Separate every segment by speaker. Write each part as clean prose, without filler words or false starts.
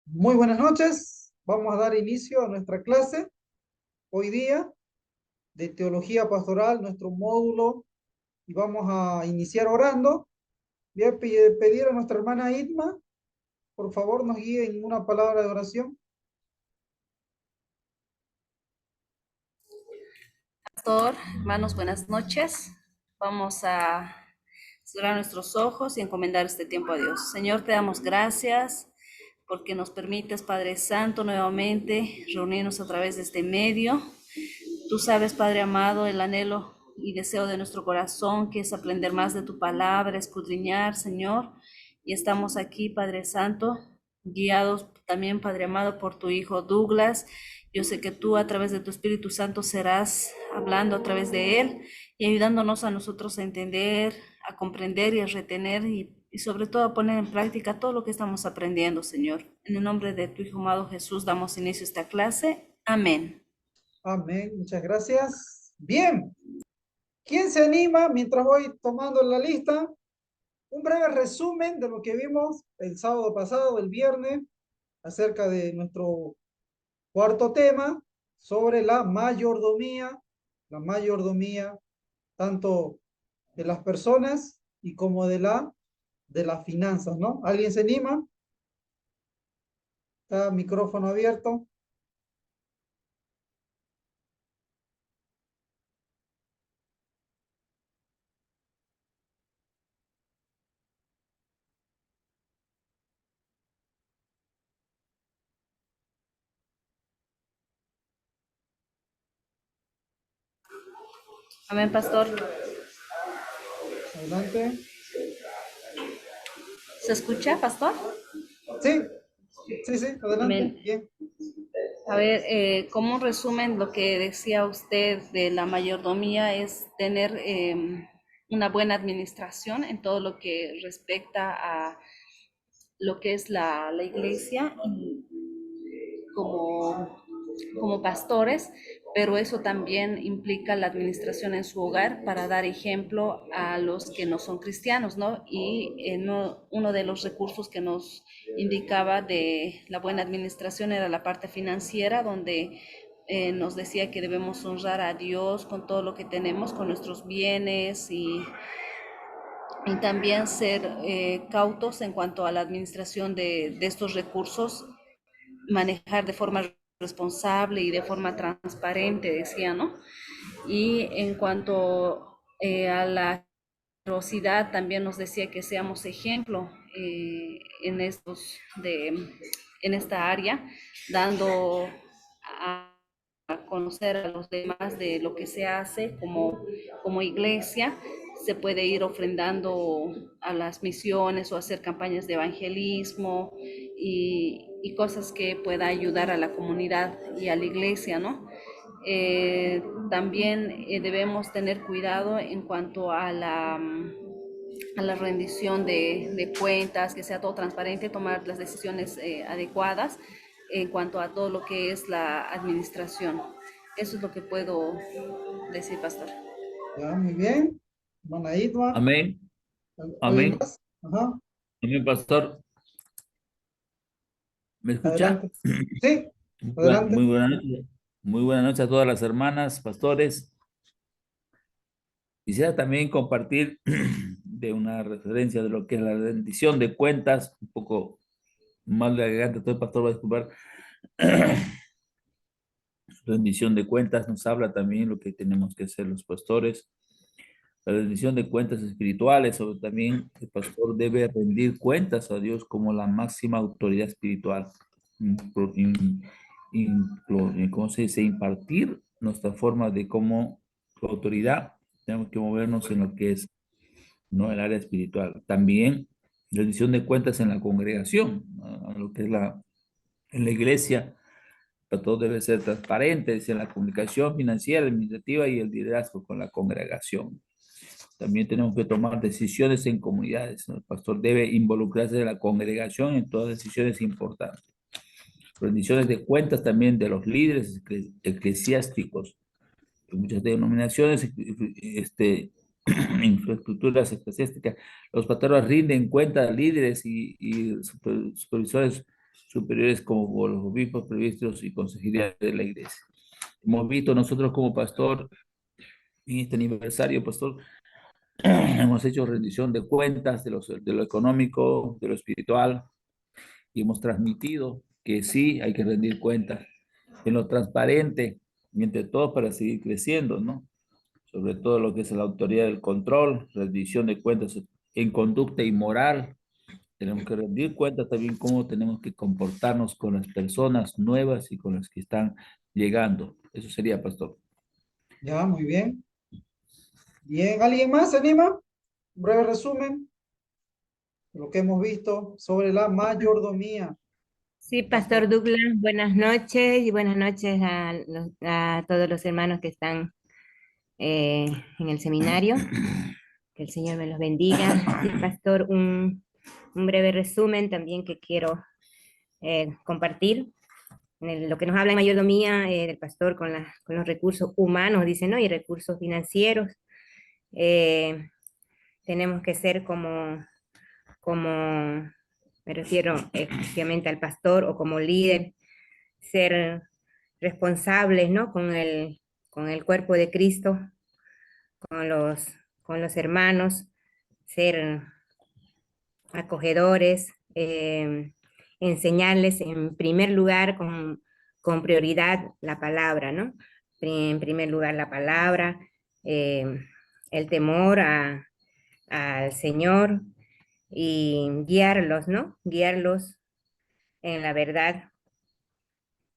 Speaker 1: Muy buenas noches. Vamos a dar inicio a nuestra clase hoy día de Teología Pastoral, nuestro módulo, y vamos a iniciar orando. Voy a pedir a nuestra hermana Itma, por favor, nos guíe en una palabra de oración.
Speaker 2: Pastor, hermanos, buenas noches. Vamos a cerrar nuestros ojos y encomendar este tiempo a Dios. Señor, te damos gracias porque nos permites, Padre Santo, nuevamente reunirnos a través de este medio. Tú sabes, Padre amado, el anhelo y deseo de nuestro corazón, que es aprender más de tu palabra, escudriñar, Señor. Y estamos aquí, Padre Santo, guiados también, Padre amado, por tu Hijo Douglas. Yo sé que tú a través de tu Espíritu Santo serás hablando a través de él y ayudándonos a nosotros a entender, a comprender y a retener y sobre todo a poner en práctica todo lo que estamos aprendiendo, Señor. En el nombre de tu Hijo amado Jesús damos inicio a esta clase. Amén.
Speaker 1: Amén, muchas gracias. Bien, ¿quién se anima mientras voy tomando la lista? Un breve resumen de lo que vimos el sábado pasado, el viernes, acerca de nuestro cuarto tema sobre la mayordomía tanto de las personas y como de las finanzas, ¿no? ¿Alguien se anima? Está micrófono abierto.
Speaker 2: Amén, pastor.
Speaker 1: Adelante.
Speaker 2: ¿Se escucha, pastor?
Speaker 1: Sí, sí, sí, adelante.
Speaker 2: Amén.
Speaker 1: Bien.
Speaker 2: A ver, como un resumen, lo que decía usted de la mayordomía es tener una buena administración en todo lo que respecta a lo que es la iglesia y como, como pastores, pero eso también implica la administración en su hogar para dar ejemplo a los que no son cristianos, ¿no? Y uno de los recursos que nos indicaba de la buena administración era la parte financiera, donde nos decía que debemos honrar a Dios con todo lo que tenemos, con nuestros bienes y también ser cautos en cuanto a la administración de estos recursos, manejar de forma responsable y de forma transparente, decía, ¿no? Y en cuanto a la generosidad, también nos decía que seamos ejemplo en esta área, dando a conocer a los demás de lo que se hace como iglesia. Se puede ir ofrendando a las misiones o hacer campañas de evangelismo y cosas que pueda ayudar a la comunidad y a la iglesia, ¿no? También debemos tener cuidado en cuanto a la rendición de cuentas, que sea todo transparente, tomar las decisiones adecuadas en cuanto a todo lo que es la administración. Eso es lo que puedo decir, pastor.
Speaker 1: Ya, muy bien. Hermana Itma.
Speaker 3: Amén,
Speaker 1: ¿Alguien
Speaker 3: amén,
Speaker 1: más? Ajá,
Speaker 3: amén, pastor. ¿Me escucha?
Speaker 1: adelante. Sí, adelante.
Speaker 3: Muy buena noche. Muy buena noche a todas las hermanas, pastores. Quisiera también compartir de una referencia de lo que es la rendición de cuentas, un poco más de agregante, todo el pastor va a disculpar. Rendición de cuentas nos habla también lo que tenemos que hacer los pastores. La rendición de cuentas espirituales, o también el pastor debe rendir cuentas a Dios como la máxima autoridad espiritual. ¿Cómo se dice? Impartir nuestra forma de cómo autoridad tenemos que movernos en lo que es, ¿no?, el área espiritual. También rendición de cuentas en la congregación, ¿no?, lo que es en la iglesia. Todo debe ser transparente, es en la comunicación financiera, administrativa y el liderazgo con la congregación. También tenemos que tomar decisiones en comunidades, ¿no? El pastor debe involucrarse en la congregación en todas decisiones importantes. Rendiciones de cuentas también de los líderes eclesiásticos. En muchas denominaciones, infraestructuras eclesiásticas, los pastores rinden cuenta a líderes y supervisores superiores como los obispos, presbíteros y consejería de la iglesia. Hemos visto nosotros como pastor, en este aniversario, pastor, hemos hecho rendición de cuentas de lo económico, de lo espiritual, y hemos transmitido que sí hay que rendir cuentas en lo transparente y entre todos para seguir creciendo, ¿no? Sobre todo lo que es la autoridad del control, rendición de cuentas en conducta y moral. Tenemos que rendir cuentas también cómo tenemos que comportarnos con las personas nuevas y con las que están llegando. Eso sería, pastor.
Speaker 1: Ya, muy bien. Bien, ¿alguien más se anima? Un breve resumen de lo que hemos visto sobre la mayordomía.
Speaker 4: Sí, Pastor Douglas, buenas noches y buenas noches a todos los hermanos que están en el seminario. Que el Señor me los bendiga. Sí, Pastor, un breve resumen también que quiero compartir. Lo que nos habla en mayordomía del pastor con los recursos humanos, dice, ¿no? Y recursos financieros. Tenemos que ser como me refiero especialmente al pastor o como líder, ser responsables, ¿no? Con el cuerpo de Cristo, con con los hermanos, ser acogedores, enseñarles en primer lugar con prioridad la palabra, ¿no? En primer lugar la palabra, el temor al Señor y guiarlos, ¿no? Guiarlos en la verdad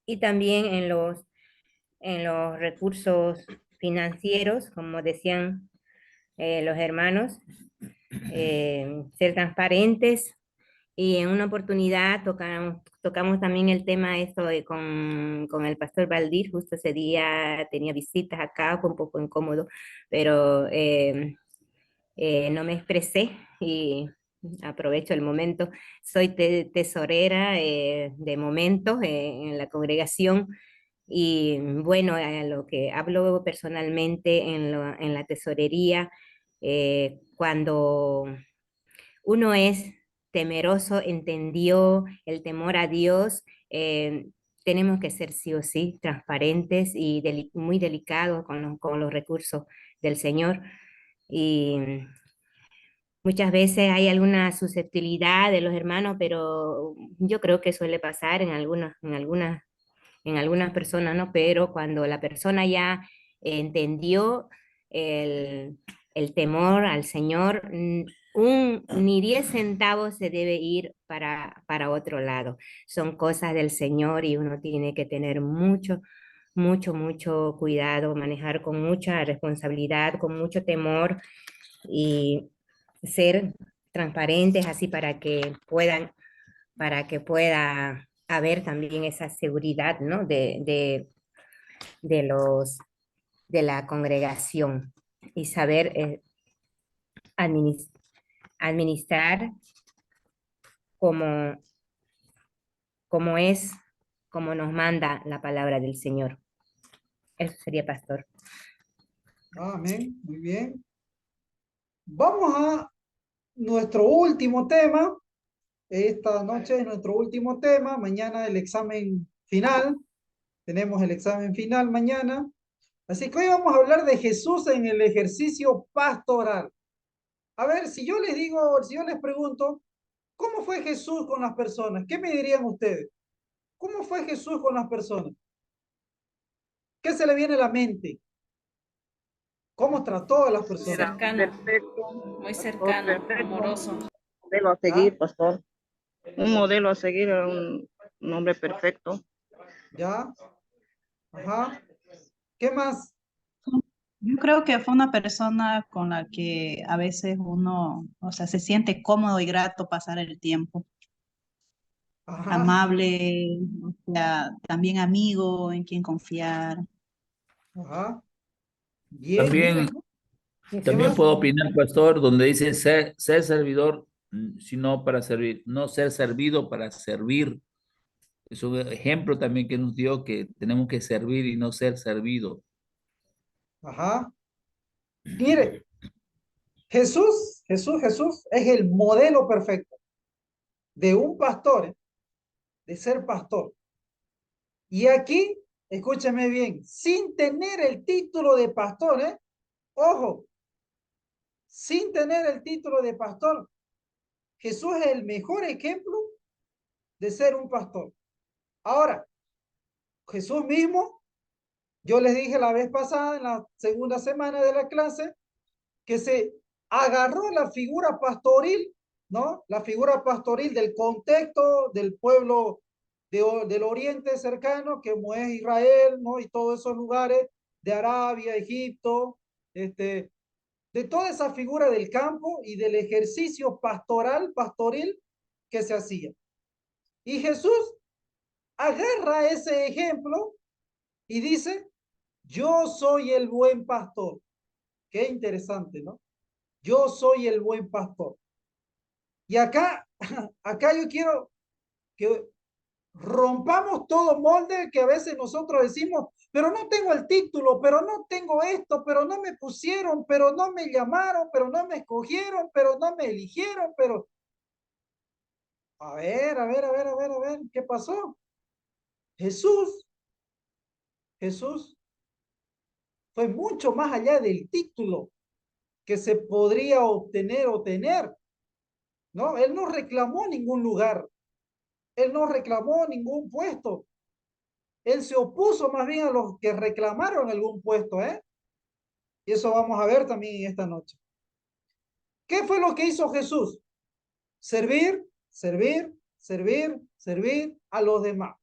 Speaker 4: y también en los recursos financieros, como decían los hermanos, ser transparentes. Y en una oportunidad tocamos también el tema esto con el pastor Valdir, justo ese día tenía visitas acá, fue un poco incómodo, pero no me expresé y aprovecho el momento. Soy tesorera de momentos en la congregación y bueno, a lo que hablo personalmente en la tesorería, cuando uno es temeroso, entendió el temor a Dios, tenemos que ser sí o sí transparentes y muy delicados con los recursos del Señor. Y muchas veces hay alguna susceptibilidad de los hermanos, pero yo creo que suele pasar en algunas personas, ¿no? Pero cuando la persona ya entendió el, el temor al Señor, ni 10 centavos se debe ir para otro lado. Son cosas del Señor y uno tiene que tener mucho cuidado, manejar con mucha responsabilidad, con mucho temor y ser transparentes así para que pueda haber también esa seguridad, ¿no? De de la congregación y saber administrar como, como es, como nos manda la palabra del Señor. Eso sería, pastor.
Speaker 1: Amén, muy bien. Vamos a nuestro último tema. Esta noche es nuestro último tema. Mañana el examen final. Tenemos el examen final mañana. Así que hoy vamos a hablar de Jesús en el ejercicio pastoral. A ver, si yo les digo, si yo les pregunto, ¿cómo fue Jesús con las personas? ¿Qué me dirían ustedes? ¿Cómo fue Jesús con las personas? ¿Qué se le viene a la mente? ¿Cómo trató a las personas?
Speaker 2: Cercano,
Speaker 5: Perfecto,
Speaker 2: muy
Speaker 5: pastor,
Speaker 2: cercano,
Speaker 5: perfecto.
Speaker 2: amoroso.
Speaker 5: Modelo a
Speaker 1: ¿Ah?
Speaker 5: seguir, pastor. Un modelo a seguir, un hombre perfecto.
Speaker 1: ¿Ya? Ajá. ¿Qué más?
Speaker 6: Yo creo que fue una persona con la que a veces uno, o sea, se siente cómodo y grato pasar el tiempo.
Speaker 1: Ajá.
Speaker 6: Amable, o sea, también amigo, en quien confiar.
Speaker 1: Ajá. Bien,
Speaker 3: También,
Speaker 1: bien. ¿Qué
Speaker 3: también
Speaker 1: más?
Speaker 3: puedo opinar, pastor, donde dice ser servidor, sino para servir, no ser servido para servir. Es un ejemplo también que nos dio que tenemos que servir y no ser servido.
Speaker 1: Ajá. Mire, Jesús es el modelo perfecto de un pastor, de ser pastor. Y aquí, escúchame bien, sin tener el título de pastor, ¿eh? Ojo, sin tener el título de pastor, Jesús es el mejor ejemplo de ser un pastor. Ahora, Jesús mismo, yo les dije la vez pasada, en la segunda semana de la clase, que se agarró la figura pastoril, ¿no? La figura pastoril del contexto del pueblo del oriente cercano, que como es Israel, ¿no? Y todos esos lugares de Arabia, Egipto, de toda esa figura del campo y del ejercicio pastoral, pastoril que se hacía. Y Jesús agarra ese ejemplo y dice, yo soy el buen pastor. Qué interesante, ¿no? Yo soy el buen pastor. Y acá, acá yo quiero que rompamos todo molde que a veces nosotros decimos, pero no tengo el título, pero no tengo esto, pero no me pusieron, pero no me llamaron, pero no me escogieron, pero no me eligieron, pero... A ver, ¿qué pasó? Jesús, Jesús fue mucho más allá del título que se podría obtener o tener, ¿no? Él no reclamó ningún lugar, él no reclamó ningún puesto, él se opuso más bien a los que reclamaron algún puesto, ¿eh? Y eso vamos a ver también en esta noche. ¿Qué fue lo que hizo Jesús? Servir, servir, servir, servir a los demás.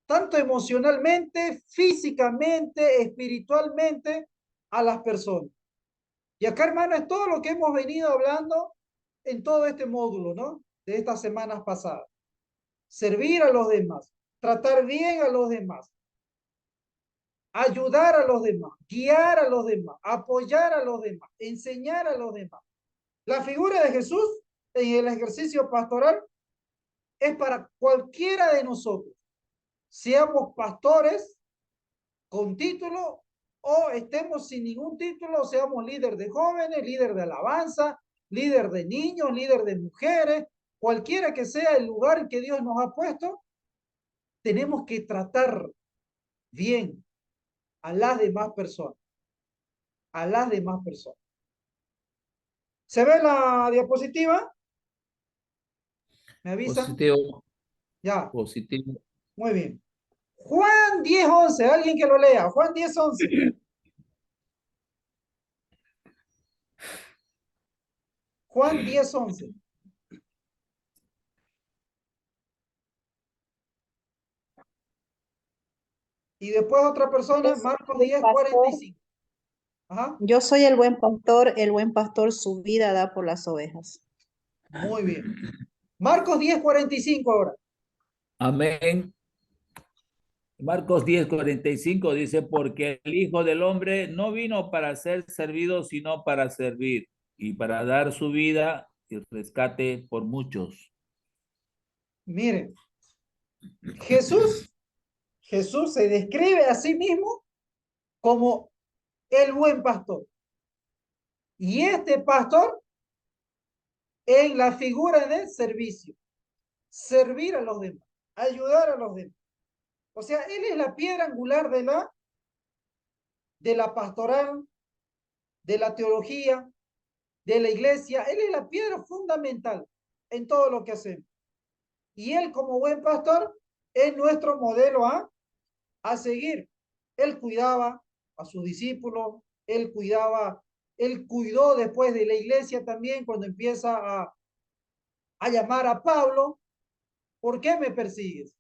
Speaker 1: Tanto emocionalmente, físicamente, espiritualmente, a las personas. Y acá, hermano, es todo lo que hemos venido hablando en todo este módulo, ¿no? De estas semanas pasadas. Servir a los demás, tratar bien a los demás, ayudar a los demás, guiar a los demás, apoyar a los demás, enseñar a los demás. La figura de Jesús en el ejercicio pastoral es para cualquiera de nosotros, seamos pastores con título o estemos sin ningún título, seamos líder de jóvenes, líder de alabanza, líder de niños, líder de mujeres, cualquiera que sea el lugar que Dios nos ha puesto, tenemos que tratar bien a las demás personas, a las demás personas. ¿Se ve la diapositiva? ¿Me avisan?
Speaker 3: Positivo,
Speaker 1: Ya,
Speaker 3: positivo.
Speaker 1: muy bien. Juan 10:11, alguien que lo lea. Juan 10:11. Juan 10:11. Y después otra persona, Marcos 10:45. Ajá,
Speaker 6: Yo soy el buen pastor su vida da por las ovejas.
Speaker 1: muy bien. Marcos 10:45 ahora.
Speaker 3: Amén. Marcos 10:45 dice, porque el Hijo del Hombre no vino para ser servido, sino para servir y para dar su vida y rescate por muchos.
Speaker 1: Miren, Jesús se describe a sí mismo como el buen pastor. Y este pastor en la figura del servicio, servir a los demás, ayudar a los demás. O sea, él es la piedra angular de la pastoral, de la teología, de la iglesia. Él es la piedra fundamental en todo lo que hacemos. Y él como buen pastor es nuestro modelo a seguir. Él cuidaba a sus discípulos, él cuidó después de la iglesia también cuando empieza a llamar a Pablo. ¿Por qué me persigues?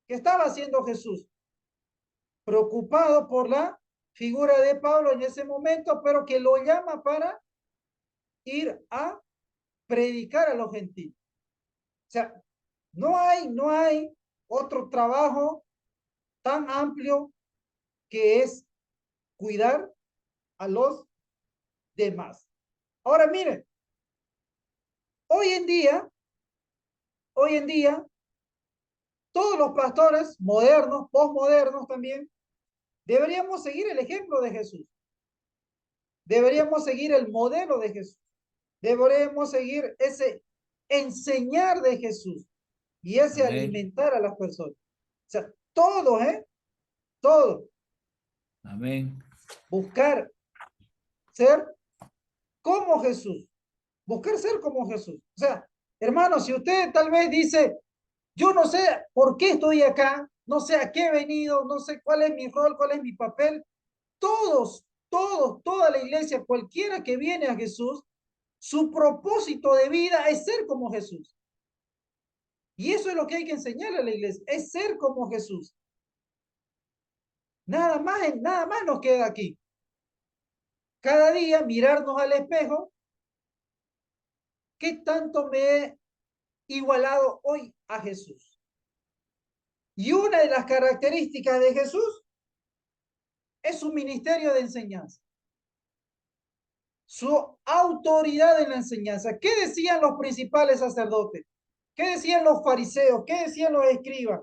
Speaker 1: ¿Qué estaba haciendo Jesús? Preocupado por la figura de Pablo en ese momento, pero que lo llama para ir a predicar a los gentiles. O sea, no hay otro trabajo tan amplio que es cuidar a los demás. Ahora miren, hoy en día, todos los pastores modernos, postmodernos también, deberíamos seguir el ejemplo de Jesús. Deberíamos seguir el modelo de Jesús. Deberíamos seguir ese enseñar de Jesús. y ese
Speaker 3: Amén.
Speaker 1: alimentar a las personas. O sea, todos, todos,
Speaker 3: Amén.
Speaker 1: buscar ser como Jesús, buscar ser como Jesús. O sea, hermano, si usted tal vez dice, yo no sé por qué estoy acá, no sé a qué he venido, no sé cuál es mi rol, cuál es mi papel, toda la iglesia, cualquiera que viene a Jesús, su propósito de vida es ser como Jesús. Y eso es lo que hay que enseñarle a la iglesia, es ser como Jesús. Nada más nos queda aquí. Cada día mirarnos al espejo, ¿qué tanto me he igualado hoy a Jesús? Y una de las características de Jesús es su ministerio de enseñanza, su autoridad en la enseñanza. ¿Qué decían los principales sacerdotes? ¿Qué decían los fariseos? ¿Qué decían los escribas?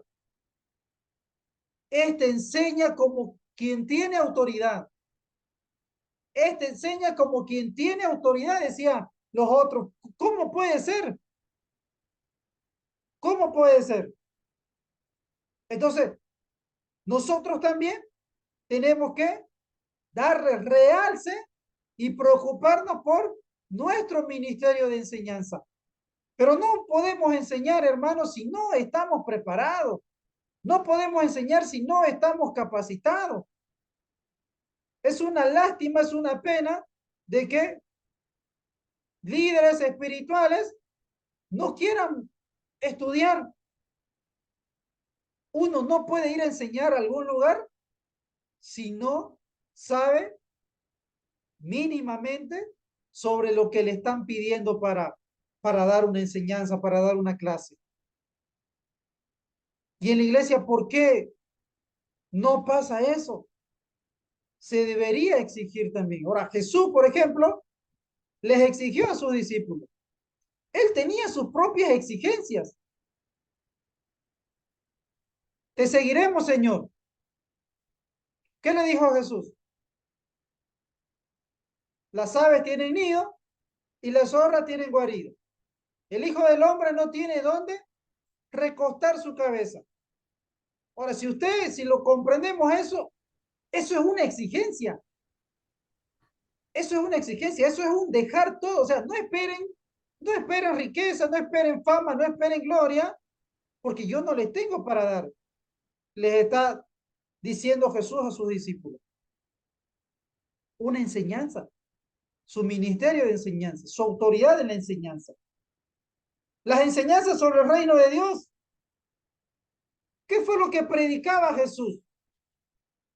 Speaker 1: Este enseña como quien tiene autoridad. Este enseña como quien tiene autoridad, decían los otros. ¿Cómo puede ser? ¿Cómo puede ser? Entonces, nosotros también tenemos que darle realce y preocuparnos por nuestro ministerio de enseñanza. Pero no podemos enseñar, hermanos, si no estamos preparados. No podemos enseñar si no estamos capacitados. Es una lástima, es una pena de que líderes espirituales no quieran estudiar. Uno no puede ir a enseñar a algún lugar si no sabe mínimamente sobre lo que le están pidiendo para dar una enseñanza, para dar una clase. Y en la iglesia, ¿por qué no pasa eso? Se debería exigir también. Ahora, Jesús, por ejemplo, les exigió a sus discípulos. Él tenía sus propias exigencias. Te seguiremos, Señor. ¿Qué le dijo a Jesús? Las aves tienen nido y las zorras tienen guarido. El Hijo del Hombre no tiene dónde recostar su cabeza. Ahora, si lo comprendemos eso es una exigencia. Eso es una exigencia, eso es un dejar todo. O sea, no esperen riqueza, no esperen fama, no esperen gloria, porque yo no les tengo para dar. Les está diciendo Jesús a sus discípulos. Una enseñanza, su ministerio de enseñanza, su autoridad en la enseñanza. Las enseñanzas sobre el reino de Dios. ¿Qué fue lo que predicaba Jesús?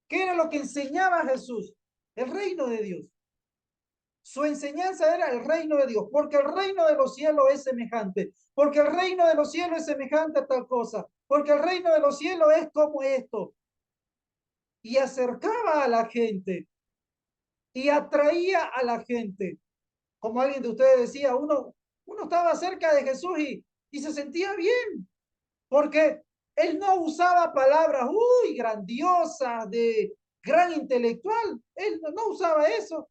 Speaker 1: ¿Qué era lo que enseñaba Jesús? El reino de Dios. Su enseñanza era el reino de Dios, porque el reino de los cielos es semejante, porque el reino de los cielos es semejante a tal cosa, porque el reino de los cielos es como esto. Y acercaba a la gente y atraía a la gente. Como alguien de ustedes decía, uno estaba cerca de Jesús y se sentía bien, porque él no usaba palabras, grandiosas, de gran intelectual. Él no usaba eso.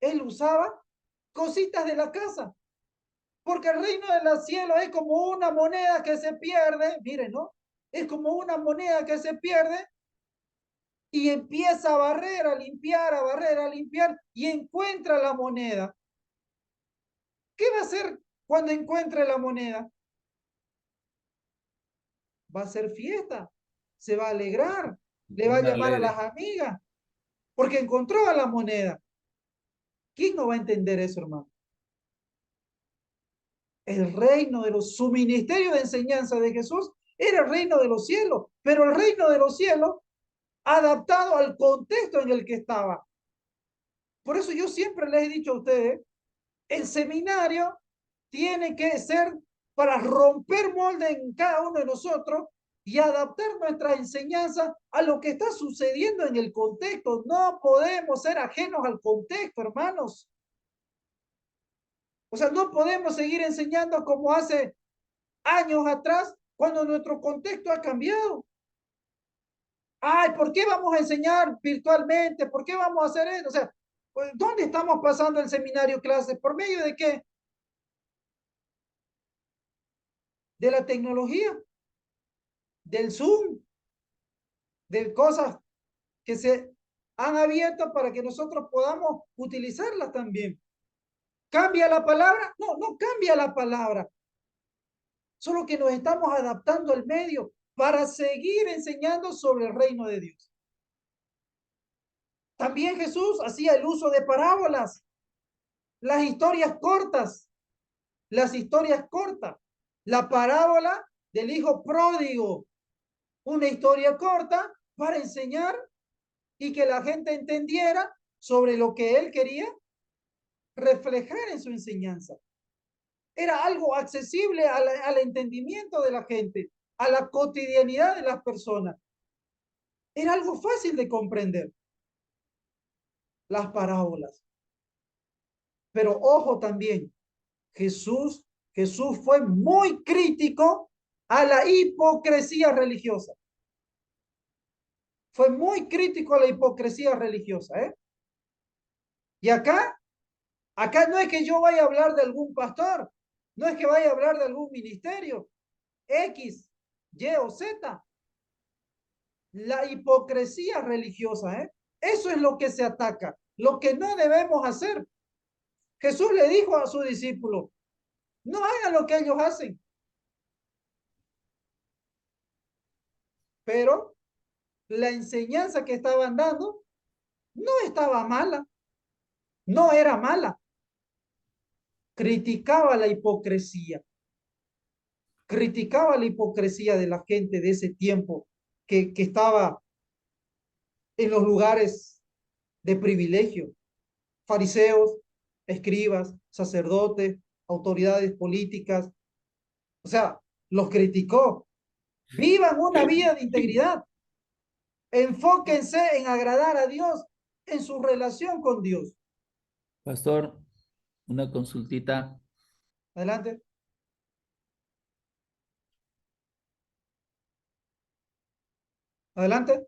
Speaker 1: Él usaba cositas de la casa, porque el reino de los cielos es como una moneda que se pierde, miren, ¿no? Es como una moneda que se pierde y empieza a barrer, a limpiar, a barrer, a limpiar y encuentra la moneda. ¿Qué va a hacer cuando encuentre la moneda? Va a hacer fiesta, se va a alegrar, le va a llamar a las amigas, porque encontró a la moneda. ¿Quién no va a entender eso, hermano? El reino de su ministerio de enseñanza de Jesús era el reino de los cielos, pero el reino de los cielos adaptado al contexto en el que estaba. Por eso yo siempre les he dicho a ustedes, el seminario tiene que ser para romper molde en cada uno de nosotros y adaptar nuestra enseñanza a lo que está sucediendo en el contexto. No podemos ser ajenos al contexto, hermanos. O sea, no podemos seguir enseñando como hace años atrás, cuando nuestro contexto ha cambiado. Ay, ¿por qué vamos a enseñar virtualmente? ¿Por qué vamos a hacer eso? O sea, ¿dónde estamos pasando el seminario clases? ¿Por medio de qué? de la tecnología, del Zoom, de cosas que se han abierto para que nosotros podamos utilizarlas también. ¿Cambia la palabra? No, no cambia la palabra. Solo que nos estamos adaptando al medio para seguir enseñando sobre el reino de Dios. También Jesús hacía el uso de parábolas, las historias cortas, la parábola del hijo pródigo, una historia corta para enseñar y que la gente entendiera sobre lo que él quería reflejar en su enseñanza. Era algo accesible al entendimiento de la gente, a la cotidianidad de las personas. Era algo fácil de comprender, las parábolas. Pero ojo también, Jesús fue muy crítico a la hipocresía religiosa. Fue muy crítico a la hipocresía religiosa, ¿eh? Y acá no es que yo vaya a hablar de algún pastor, no es que vaya a hablar de algún ministerio, X, Y o Z. La hipocresía religiosa, ¿eh? Eso es lo que se ataca, lo que no debemos hacer. Jesús le dijo a sus discípulos, no hagan lo que ellos hacen. Pero la enseñanza que estaban dando no estaba mala, no era mala. Criticaba la hipocresía de la gente de ese tiempo que estaba en los lugares de privilegio. Fariseos, escribas, sacerdotes, autoridades políticas. O sea, los criticó. Vivan una vida de integridad. Enfóquense en agradar a Dios en su relación con Dios.
Speaker 3: Pastor, una consultita.
Speaker 1: Adelante. Adelante.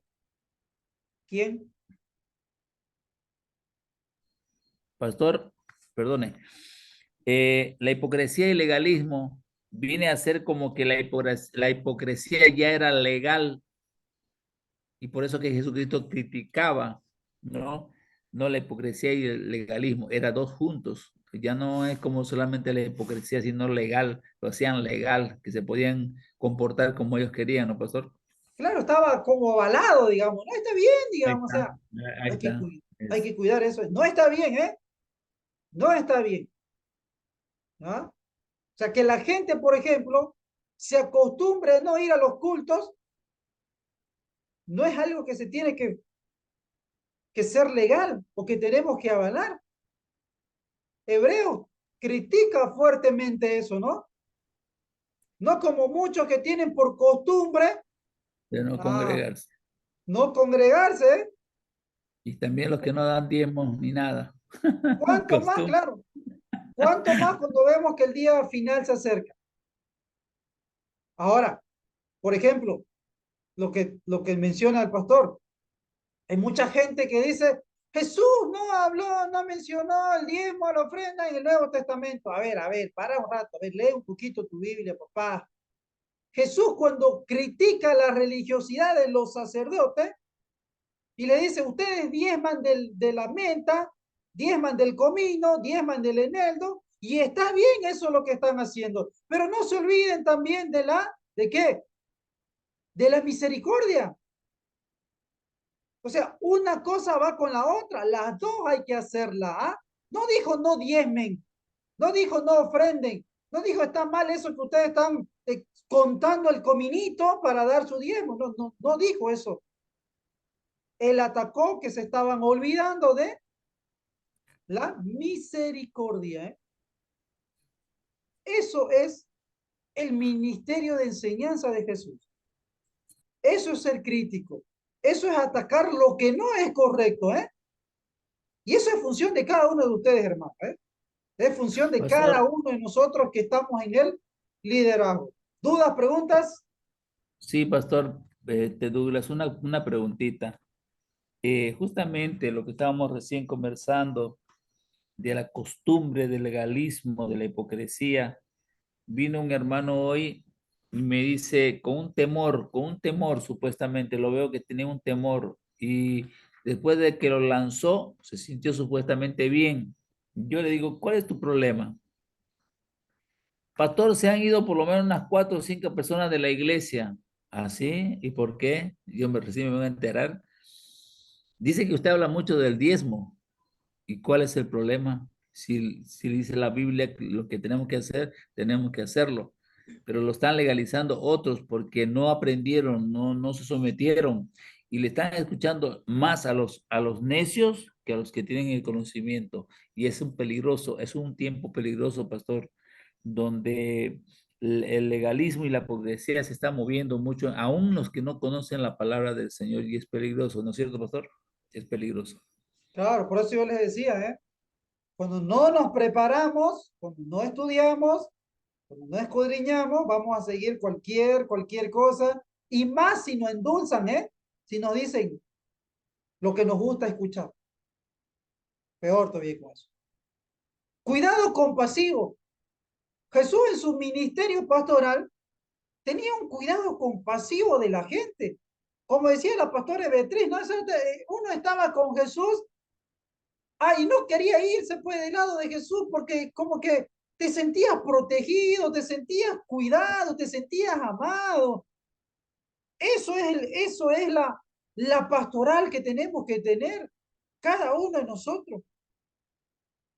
Speaker 1: ¿Quién?
Speaker 3: Pastor, perdone. La hipocresía y legalismo viene a ser como que la hipocresía ya era legal y por eso que Jesucristo criticaba, ¿no? No la hipocresía y el legalismo, eran dos juntos. Ya no es como solamente la hipocresía, sino legal, lo hacían legal, que se podían comportar como ellos querían, ¿no, pastor?
Speaker 1: Claro, estaba como avalado, digamos. No está bien,
Speaker 3: Ahí
Speaker 1: digamos. O
Speaker 3: está,
Speaker 1: sea,
Speaker 3: ahí
Speaker 1: hay que,
Speaker 3: está.
Speaker 1: hay que cuidar eso. No está bien, ¿eh? No está bien. ¿No? O sea, que la gente, por ejemplo, se acostumbre a no ir a los cultos, no es algo que se tiene que ser legal o que tenemos que avalar. Hebreos critica fuertemente eso, ¿no? No como muchos que tienen por costumbre
Speaker 3: De no congregarse.
Speaker 1: no congregarse, ¿eh?
Speaker 3: Y también los que no dan diezmos ni nada.
Speaker 1: ¿Cuánto más,
Speaker 3: Costumbre.
Speaker 1: claro? ¿Cuánto más cuando vemos que el día final se acerca? Ahora, por ejemplo, lo que menciona el pastor, hay mucha gente que dice, Jesús no habló, no mencionó el diezmo, la ofrenda en el Nuevo Testamento. A ver, para un rato, a ver, lee un poquito tu Biblia, papá. Jesús cuando critica la religiosidad de los sacerdotes y le dice, ustedes diezman de la menta, diezman del comino, diezman del eneldo, y está bien eso es lo que están haciendo, pero no se olviden también ¿de qué? De la misericordia. O sea, una cosa va con la otra, las dos hay que hacerla, ¿ah? No dijo no diezmen, no dijo no ofrenden, no dijo está mal eso que ustedes están contando el cominito para dar su diezmo, no dijo eso. Él atacó que se estaban olvidando de la misericordia, ¿eh? Eso es el ministerio de enseñanza de Jesús. Eso es ser crítico. Eso es atacar lo que no es correcto, ¿eh? Y eso es función de cada uno de ustedes, hermanos, ¿eh? Es función de cada
Speaker 3: Pastor,
Speaker 1: uno de nosotros que estamos en el liderazgo. ¿Dudas, preguntas?
Speaker 3: sí, pastor, te Douglas, una preguntita. Justamente lo que estábamos recién conversando de la costumbre del legalismo, de la hipocresía, vino un hermano hoy y me dice, con un temor, supuestamente, lo veo que tenía un temor, y después de que lo lanzó, se sintió supuestamente bien. Yo le digo, ¿cuál es tu problema? Pastor, se han ido por lo menos unas 4 o 5 personas de la iglesia. ¿Ah, sí? ¿Y por qué? Yo recién me voy a enterar. Dice que usted habla mucho del diezmo. ¿Y cuál es el problema? Si dice la Biblia que lo que tenemos que hacer, tenemos que hacerlo. Pero lo están legalizando otros porque no aprendieron, no se sometieron y le están escuchando más a los necios que a los que tienen el conocimiento. Y es un peligroso, es un tiempo peligroso, pastor, donde el legalismo y la hipocresía se están moviendo mucho, aún los que no conocen la palabra del Señor, y es peligroso, ¿no es cierto, pastor? Es peligroso.
Speaker 1: Claro, por eso yo les decía, cuando no nos preparamos, cuando no estudiamos, cuando no escudriñamos, vamos a seguir cualquier cosa, y más si nos endulzan, si nos dicen lo que nos gusta escuchar. Peor todavía con eso. Cuidado compasivo. Jesús en su ministerio pastoral tenía un cuidado compasivo de la gente. Como decía la pastora Beatriz, ¿no? Uno estaba con Jesús, y no quería irse pues del lado de Jesús porque como que te sentías protegido, te sentías cuidado, te sentías amado. Eso es la pastoral que tenemos que tener cada uno de nosotros.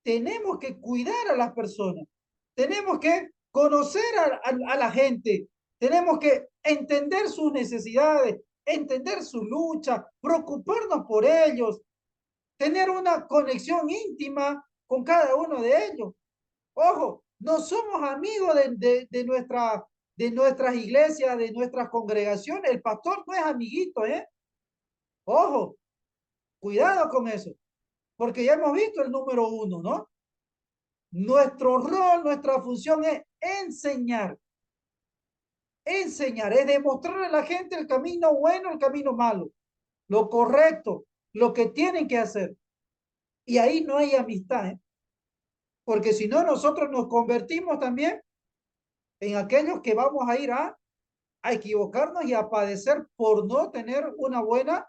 Speaker 1: Tenemos que cuidar a las personas, tenemos que conocer a la gente, tenemos que entender sus necesidades, entender su lucha, preocuparnos por ellos, tener una conexión íntima con cada uno de ellos. Ojo, no somos amigos de nuestras iglesias, de nuestras congregaciones. El pastor no es amiguito, ¿eh? Ojo, cuidado con eso, porque ya hemos visto el número 1, ¿no? Nuestro rol, nuestra función es enseñar. Enseñar es demostrarle a la gente el camino bueno, el camino malo, lo correcto, lo que tienen que hacer. Y ahí no hay amistad, ¿eh? Porque si no, nosotros nos convertimos también en aquellos que vamos a ir a equivocarnos y a padecer por no tener una buena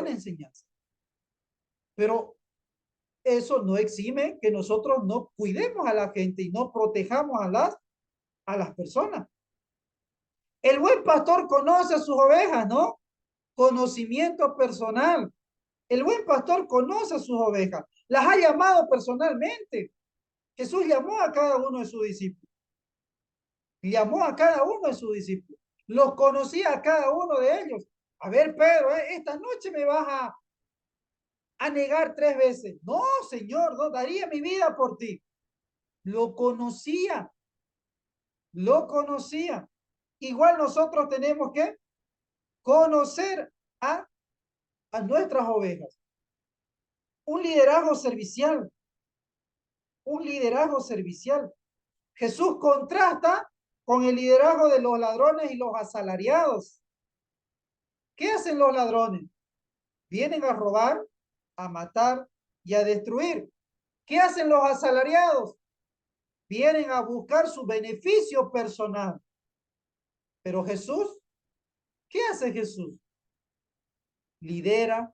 Speaker 1: enseñanza. Pero eso no exime que nosotros no cuidemos a la gente y no protejamos a las personas. El buen pastor conoce a sus ovejas, ¿no? Conocimiento personal. El buen pastor conoce a sus ovejas. Las ha llamado personalmente. Jesús llamó a cada uno de sus discípulos. Llamó a cada uno de sus discípulos. Los conocía a cada uno de ellos. A ver, Pedro, esta noche me vas a negar 3 veces. No, Señor, no daría mi vida por ti. Lo conocía. Lo conocía. Igual nosotros tenemos que conocer a nuestras ovejas. Un liderazgo servicial. Un liderazgo servicial. Jesús contrasta con el liderazgo de los ladrones y los asalariados. ¿Qué hacen los ladrones? Vienen a robar, a matar y a destruir. ¿Qué hacen los asalariados? Vienen a buscar su beneficio personal. Pero Jesús, ¿qué hace Jesús? Lidera,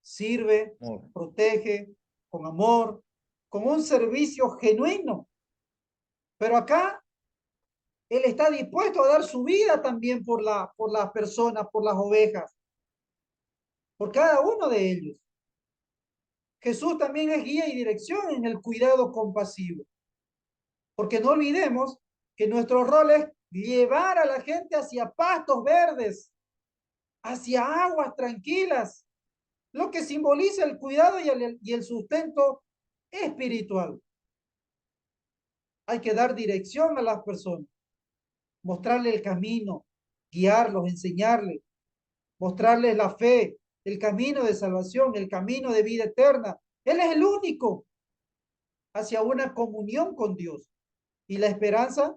Speaker 1: sirve,
Speaker 3: Amor.
Speaker 1: protege, con amor, con un servicio genuino. Pero acá Él está dispuesto a dar su vida también por las personas, por las ovejas, por cada uno de ellos. Jesús también es guía y dirección en el cuidado compasivo. Porque no olvidemos que nuestro rol es llevar a la gente hacia pastos verdes, hacia aguas tranquilas, lo que simboliza el cuidado y el sustento espiritual. Hay que dar dirección a las personas, mostrarles el camino, guiarlos, enseñarles, mostrarles la fe, el camino de salvación, el camino de vida eterna. Él es el único hacia una comunión con Dios y la esperanza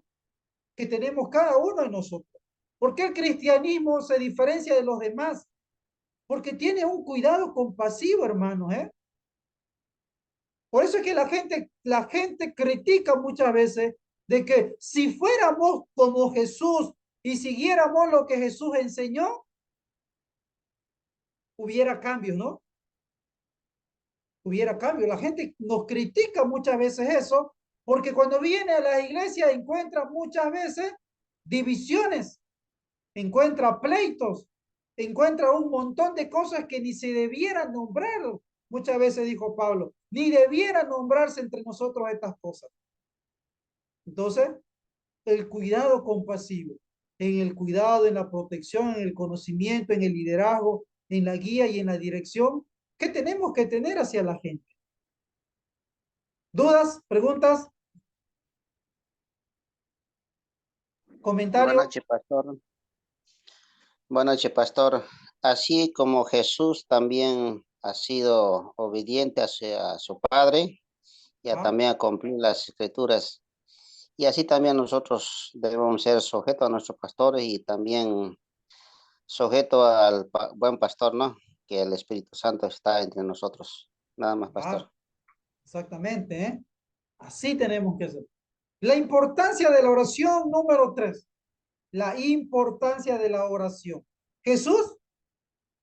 Speaker 1: que tenemos cada uno de nosotros. ¿Por qué el cristianismo se diferencia de los demás? Porque tiene un cuidado compasivo, hermanos, ¿eh? Por eso es que la gente critica muchas veces de que si fuéramos como Jesús y siguiéramos lo que Jesús enseñó, hubiera cambios, ¿no? Hubiera cambio. La gente nos critica muchas veces eso, porque cuando viene a la iglesia encuentra muchas veces divisiones, encuentra pleitos, encuentra un montón de cosas que ni se debieran nombrar. Muchas veces dijo Pablo, ni debieran nombrarse entre nosotros estas cosas. Entonces, el cuidado compasivo, en el cuidado, en la protección, en el conocimiento, en el liderazgo, en la guía y en la dirección, ¿qué tenemos que tener hacia la gente? ¿Dudas? ¿Preguntas?
Speaker 7: Buenas
Speaker 1: ¿Comentarios?
Speaker 7: noches, pastor. Buenas noches, pastor. Así como Jesús también ha sido obediente hacia su Padre, ya
Speaker 1: ¿Ah?
Speaker 7: también a cumplir las escrituras. Y así también nosotros debemos ser sujetos a nuestros pastores y también sujeto al buen pastor, ¿no? Que el Espíritu Santo está entre nosotros. Nada más,
Speaker 1: Ah,
Speaker 7: pastor.
Speaker 1: exactamente, ¿eh? Así tenemos que ser. La importancia de la oración número 3. La importancia de la oración. Jesús,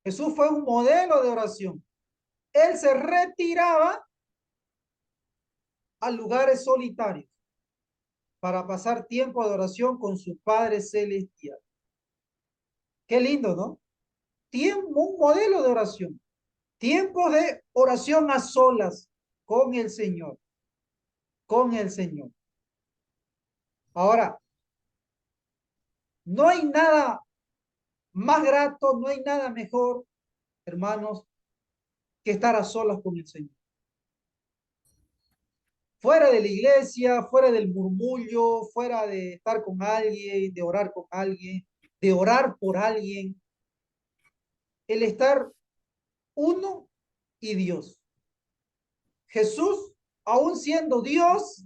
Speaker 1: Jesús fue un modelo de oración. Él se retiraba a lugares solitarios para pasar tiempo de oración con su Padre Celestial. Qué lindo, ¿no? Tiempo, un modelo de oración. Tiempo de oración a solas con el Señor. Con el Señor. Ahora, no hay nada más grato, no hay nada mejor, hermanos, que estar a solas con el Señor. Fuera de la iglesia, fuera del murmullo, fuera de estar con alguien, de orar con alguien, de orar por alguien, el estar uno y Dios. Jesús, aún siendo Dios,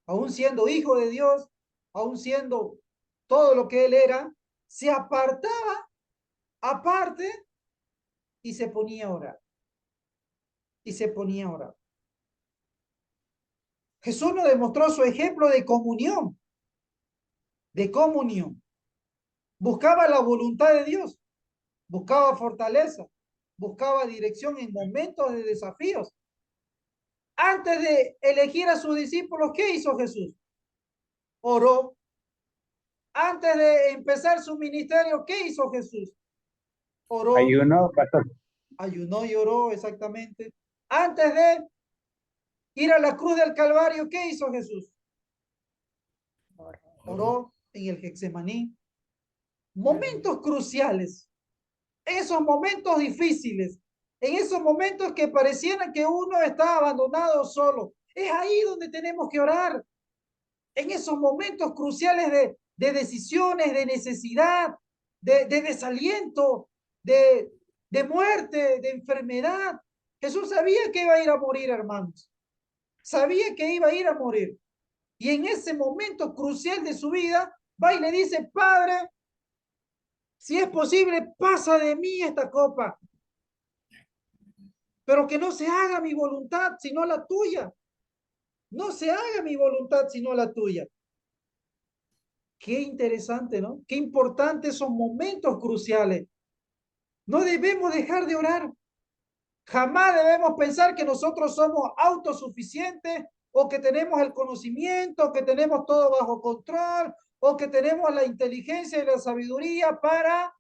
Speaker 1: aún siendo hijo de Dios, aún siendo todo lo que él era, se apartaba aparte y se ponía a orar. Y se ponía a orar. Jesús nos demostró su ejemplo de comunión, de comunión. Buscaba la voluntad de Dios, buscaba fortaleza, buscaba dirección en momentos de desafíos. Antes de elegir a sus discípulos, ¿qué hizo Jesús? Oró. Antes de empezar su ministerio, ¿qué hizo Jesús? Oró,
Speaker 8: Ayuno, pastor.
Speaker 1: ayunó y oró, exactamente. Antes de ir a la cruz del Calvario, ¿qué hizo Jesús? Oró en el Getsemaní. Momentos cruciales, esos momentos difíciles, en esos momentos que parecieran que uno está abandonado solo, es ahí donde tenemos que orar. En esos momentos cruciales de decisiones, de necesidad, de desaliento, de muerte, de enfermedad. Jesús sabía que iba a ir a morir, hermanos. Sabía que iba a ir a morir. Y en ese momento crucial de su vida, va y le dice, Padre, si es posible, pasa de mí esta copa, pero que no se haga mi voluntad, sino la tuya. No se haga mi voluntad, sino la tuya. Qué interesante, ¿no? Qué importantes son momentos cruciales. No debemos dejar de orar. Jamás debemos pensar que nosotros somos autosuficientes o que tenemos el conocimiento, que tenemos todo bajo control o que tenemos la inteligencia y la sabiduría para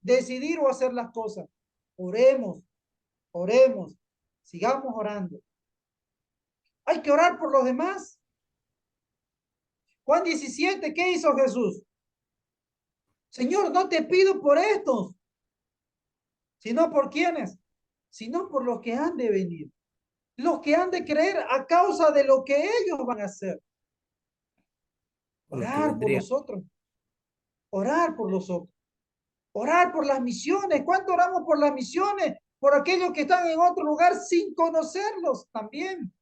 Speaker 1: decidir o hacer las cosas. Oremos, oremos, sigamos orando. Hay que orar por los demás. Juan 17, ¿qué hizo Jesús? Señor, no te pido por estos, sino por quienes, sino por los que han de venir, los que han de creer a causa de lo que ellos van a hacer. Orar por los otros, orar por los otros, orar por las misiones. ¿Cuánto oramos por las misiones? Por aquellos que están en otro lugar sin conocerlos también,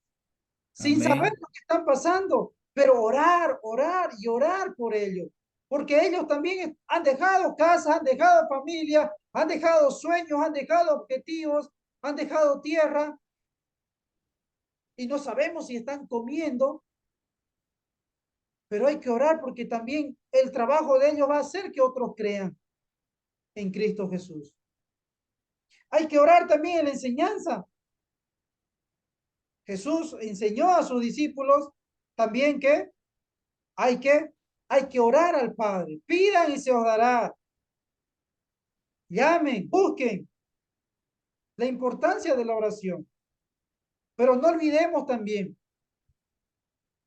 Speaker 1: sin saber lo que están pasando, pero orar, orar y orar por ellos, porque ellos también han dejado casa, han dejado familia, han dejado sueños, han dejado objetivos, han dejado tierra, y no sabemos si están comiendo, Pero hay que orar porque también el trabajo de ellos va a hacer que otros crean en Cristo Jesús. Hay que orar también en la enseñanza. Jesús enseñó a sus discípulos también que hay que, hay que orar al Padre. Pidan y se os dará. Llamen, busquen la importancia de la oración. Pero no olvidemos también,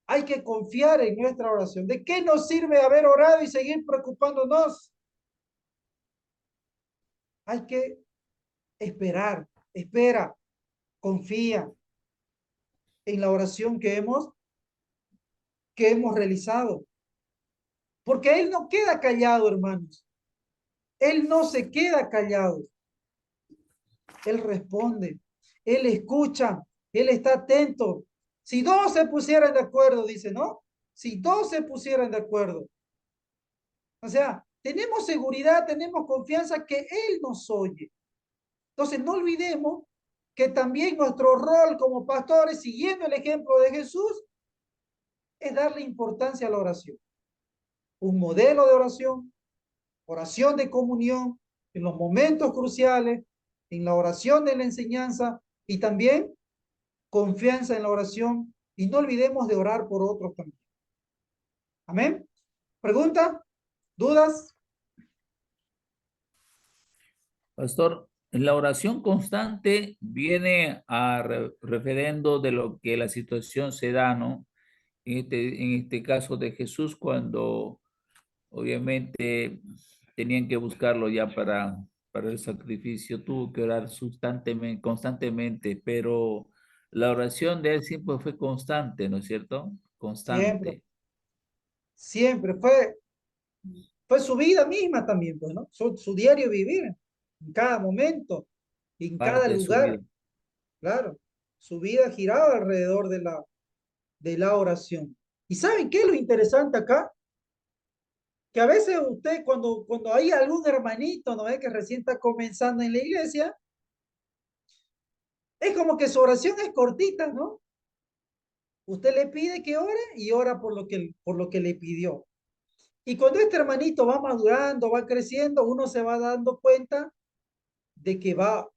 Speaker 1: hay que confiar en nuestra oración. ¿De qué nos sirve haber orado y seguir preocupándonos? Hay que esperar, espera, confía en la oración que hemos realizado. Porque Él no queda callado, hermanos. Él no se queda callado. Él responde, Él escucha, Él está atento. Si dos se pusieran de acuerdo, dice, ¿no? Si dos se pusieran de acuerdo. O sea, tenemos seguridad, tenemos confianza que Él nos oye. Entonces, no olvidemos que también nuestro rol como pastores, siguiendo el ejemplo de Jesús, es darle importancia a la oración. Un modelo de oración, oración de comunión, en los momentos cruciales, en la oración de la enseñanza y también confianza en la oración y no olvidemos de orar por otros también. Amén. ¿Pregunta? ¿Dudas?
Speaker 3: Pastor, la oración constante viene a referendo de lo que la situación se da, ¿no? En este caso de Jesús, cuando obviamente tenían que buscarlo ya para el sacrificio, tuvo que orar constantemente, pero la oración de él siempre fue constante, ¿no es cierto?
Speaker 1: Siempre,
Speaker 3: Constante.
Speaker 1: siempre. Fue su vida misma también, pues, ¿no? Su diario vivir, en cada momento, en cada
Speaker 3: Parte de su vida.
Speaker 1: lugar. Claro, su vida giraba alrededor de la oración. ¿Y saben qué es lo interesante acá? Que a veces usted, cuando hay algún hermanito, ¿no ve? Que recién está comenzando en la iglesia, es como que su oración es cortita, ¿no? Usted le pide que ore y ora por lo que le pidió. Y cuando este hermanito va madurando, va creciendo, uno se va dando cuenta de que va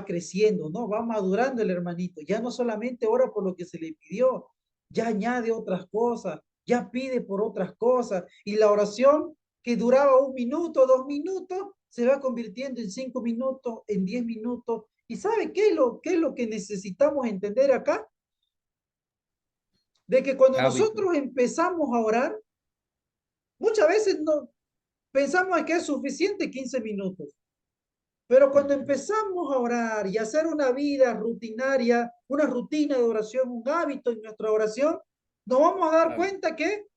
Speaker 1: creciendo, ¿no? Va madurando el hermanito. Ya no solamente ora por lo que se le pidió, ya añade otras cosas, ya pide por otras cosas. Y la oración que duraba 1 minuto, 2 minutos, se va convirtiendo en 5 minutos, en 10 minutos. ¿Y sabe qué es lo que necesitamos entender acá? De que cuando
Speaker 3: Hábito.
Speaker 1: nosotros empezamos a orar, muchas veces no pensamos que es suficiente 15 minutos. Pero cuando empezamos a orar y a hacer una vida rutinaria, una rutina de oración, un hábito en nuestra oración, nos vamos a dar cuenta que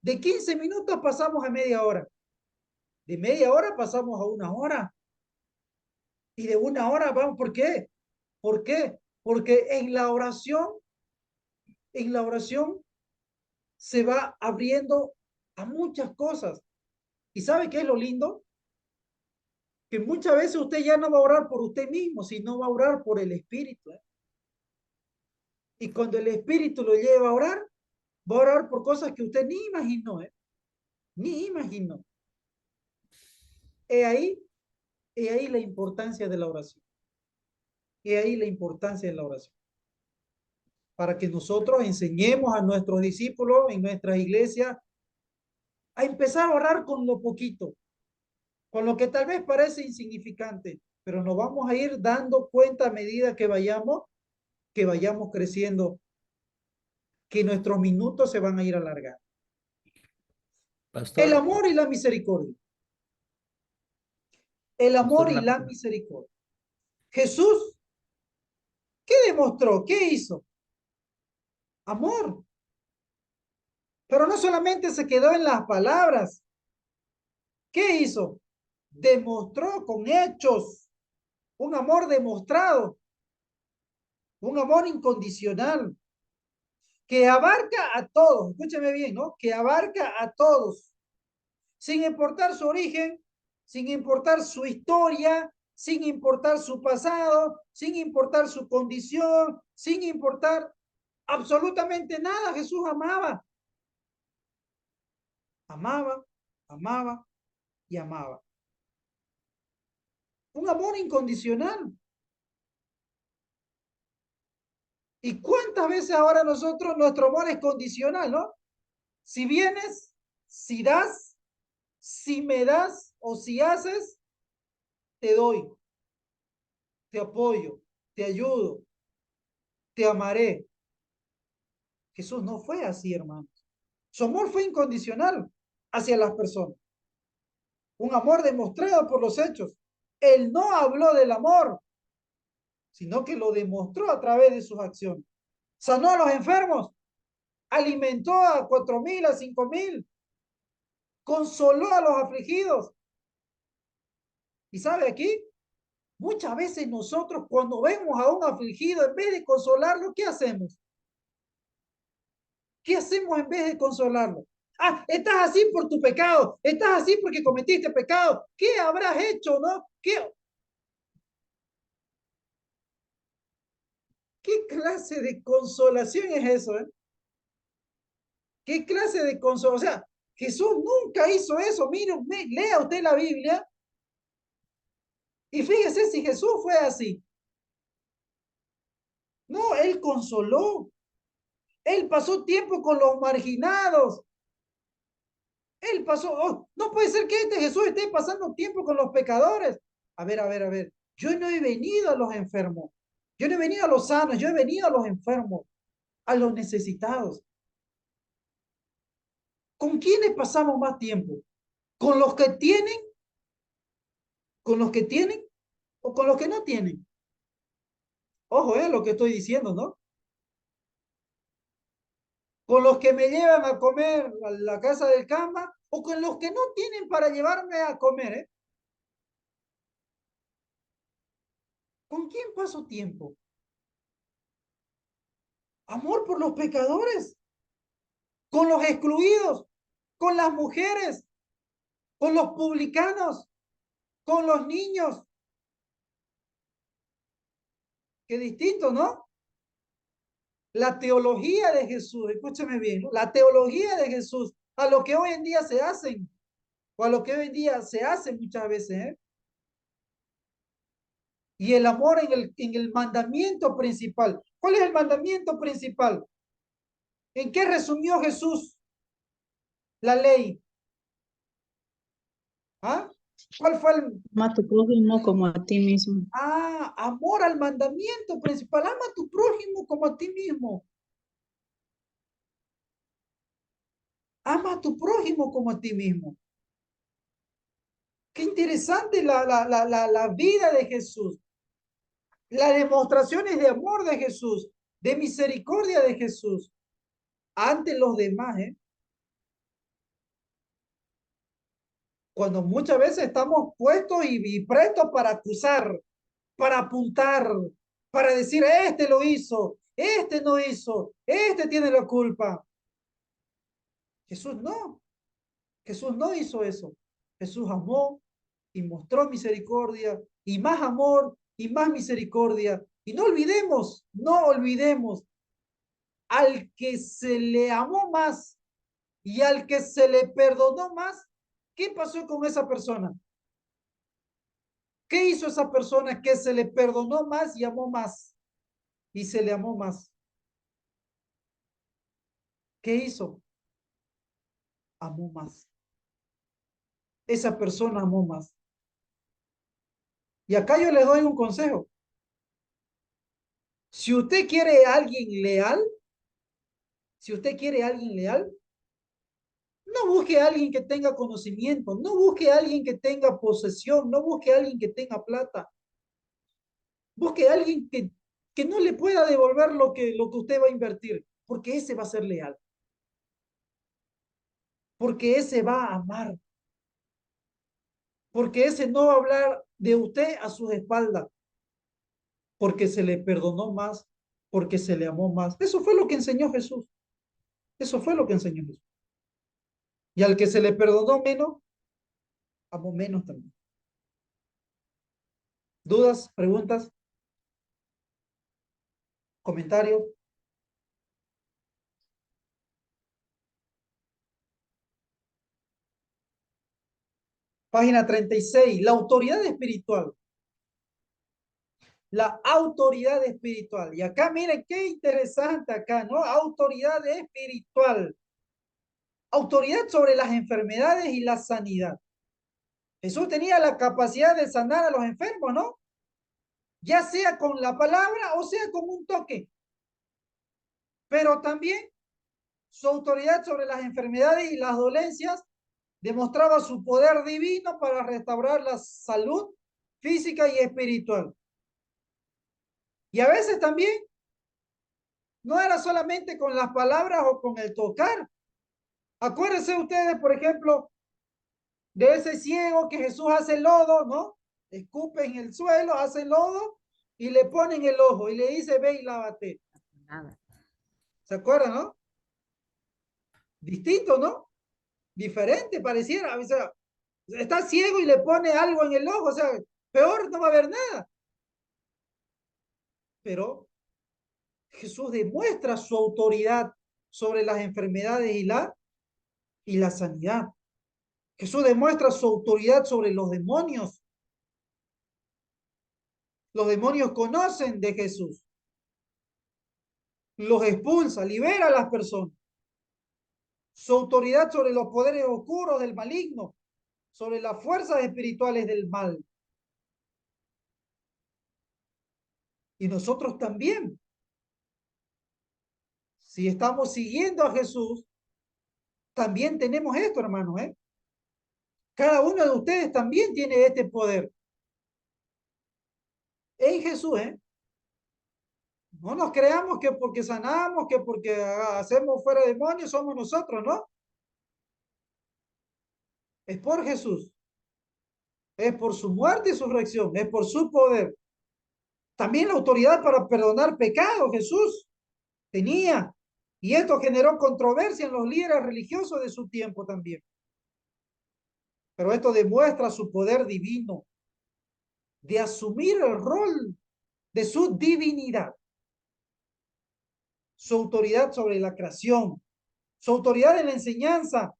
Speaker 1: de 15 minutos pasamos a media hora. De media hora pasamos a 1 hora. Y de 1 hora vamos, ¿por qué? ¿Por qué? Porque en la oración se va abriendo a muchas cosas. ¿Y sabe qué es lo lindo? Que muchas veces usted ya no va a orar por usted mismo, sino va a orar por el Espíritu. Y cuando el Espíritu lo lleva a orar, va a orar por cosas que usted ni imaginó, ni imaginó. He ahí, he ahí la importancia de la oración. He ahí la importancia de la oración. Para que nosotros enseñemos a nuestros discípulos en nuestras iglesias a empezar a orar con lo poquito, con lo que tal vez parece insignificante, pero nos vamos a ir dando cuenta a medida que vayamos creciendo, que nuestros minutos se van a ir alargando. El
Speaker 3: Pastor,
Speaker 1: amor y la misericordia. El
Speaker 3: pastor,
Speaker 1: amor y la misericordia. Jesús, ¿qué demostró? ¿Qué hizo? Amor. Pero no solamente se quedó en las palabras. ¿Qué hizo? Demostró con hechos un amor demostrado, un amor incondicional, que abarca a todos. Escúcheme bien, ¿no? Que abarca a todos, sin importar su origen, sin importar su historia, sin importar su pasado, sin importar su condición, sin importar absolutamente nada. Jesús amaba. Amaba, amaba y amaba. Un amor incondicional. ¿Y cuántas veces ahora nosotros, nuestro amor es condicional, ¿no? Si vienes, si das, si me das o si haces, te doy, te apoyo, te ayudo, te amaré. Jesús no fue así, hermano. Su amor fue incondicional hacia las personas. Un amor demostrado por los hechos. Él no habló del amor, sino que lo demostró a través de sus acciones. Sanó a los enfermos, alimentó a 4.000, a 5.000, consoló a los afligidos. ¿Y sabe aquí? Muchas veces nosotros cuando vemos a un afligido, en vez de consolarlo, ¿qué hacemos? ¿Qué hacemos en vez de consolarlo? Ah, estás así por tu pecado, estás así porque cometiste pecado. ¿Qué habrás hecho, no? ¿Qué clase de consolación es eso, eh? ¿Qué clase de consolación? O sea, Jesús nunca hizo eso. Mire, lea usted la Biblia y fíjese si Jesús fue así. No, él consoló. Él pasó tiempo con los marginados. Él pasó, oh, no puede ser que este Jesús esté pasando tiempo con los pecadores. A ver, a ver, a ver. Yo no he venido a los enfermos. Yo no he venido a los sanos. Yo he venido a los enfermos, a los necesitados. ¿Con quiénes pasamos más tiempo? ¿Con los que tienen? ¿Con los que tienen? ¿O con los que no tienen? Ojo, lo que estoy diciendo, ¿no? ¿Con los que me llevan a comer a la casa del Camba? ¿O con los que no tienen para llevarme a comer, ¿Con quién paso tiempo? Amor por los pecadores, con los excluidos, con las mujeres, con los publicanos, con los niños. Qué distinto, ¿no? La teología de Jesús, escúchame bien, ¿no? La teología de Jesús a lo que hoy en día se hacen, o a lo que hoy en día se hace muchas veces, Y el amor en el mandamiento principal. ¿Cuál es el mandamiento principal? ¿En qué resumió Jesús la ley? ¿Ah? ¿Cuál fue el,
Speaker 6: Ama a tu prójimo como a ti mismo.
Speaker 1: amor al mandamiento principal? Ama a tu prójimo como a ti mismo. Ama a tu prójimo como a ti mismo. Qué interesante la vida de Jesús. Las demostraciones de amor de Jesús, de misericordia de Jesús ante los demás, Cuando muchas veces estamos puestos y prestos para acusar, para apuntar, para decir, este lo hizo, este no hizo, este tiene la culpa. Jesús no, Jesús no hizo eso. Jesús amó y mostró misericordia y más amor y más misericordia. Y no olvidemos, no olvidemos, al que se le amó más y al que se le perdonó más, ¿qué pasó con esa persona? ¿Qué hizo esa persona que se le perdonó más y amó más? Y se le amó más. ¿Qué hizo? Amó más. Esa persona amó más. Y acá yo le doy un consejo. Si usted quiere a alguien leal, si usted quiere a alguien leal, no busque a alguien que tenga conocimiento, no busque a alguien que tenga posesión, no busque a alguien que tenga plata. Busque a alguien que no le pueda devolver lo que usted va a invertir, porque ese va a ser leal, porque ese va a amar, porque ese no va a hablar de usted a sus espaldas, porque se le perdonó más, porque se le amó más. Eso fue lo que enseñó Jesús. Eso fue lo que enseñó Jesús. Y al que se le perdonó menos, amó menos también. ¿Dudas, preguntas, comentarios? Página 36, la autoridad espiritual. La autoridad espiritual. Y acá miren qué interesante acá, ¿no? Autoridad espiritual. Autoridad sobre las enfermedades y la sanidad. Jesús tenía la capacidad de sanar a los enfermos, ¿no? Ya sea con la palabra o sea con un toque. Pero también su autoridad sobre las enfermedades y las dolencias demostraba su poder divino para restaurar la salud física y espiritual. Y a veces también no era solamente con las palabras o con el tocar. Acuérdense ustedes, por ejemplo, de ese ciego que Jesús hace lodo, ¿no? Escupe en el suelo, hace lodo y le pone en el ojo y le dice, ve y lávate. ¿Se acuerdan, no? Distinto, ¿no? Diferente pareciera. O sea, está ciego y le pone algo en el ojo, o sea, peor no va a haber nada. Pero Jesús demuestra su autoridad sobre las enfermedades y la sanidad. Jesús demuestra su autoridad sobre los demonios. Los demonios conocen de Jesús. Los expulsa, libera a las personas. Su autoridad sobre los poderes oscuros del maligno, sobre las fuerzas espirituales del mal. Y nosotros también, si estamos siguiendo a Jesús, también tenemos esto, hermanos, ¿eh? Cada uno de ustedes también tiene este poder. En Jesús, ¿eh? No nos creamos que porque sanamos, que porque hacemos fuera demonios, somos nosotros, ¿no? Es por Jesús. Es por su muerte y su resurrección. Es por su poder. También la autoridad para perdonar pecados, Jesús tenía. Y esto generó controversia en los líderes religiosos de su tiempo también. Pero esto demuestra su poder divino de asumir el rol de su divinidad. Su autoridad sobre la creación, su autoridad en la enseñanza.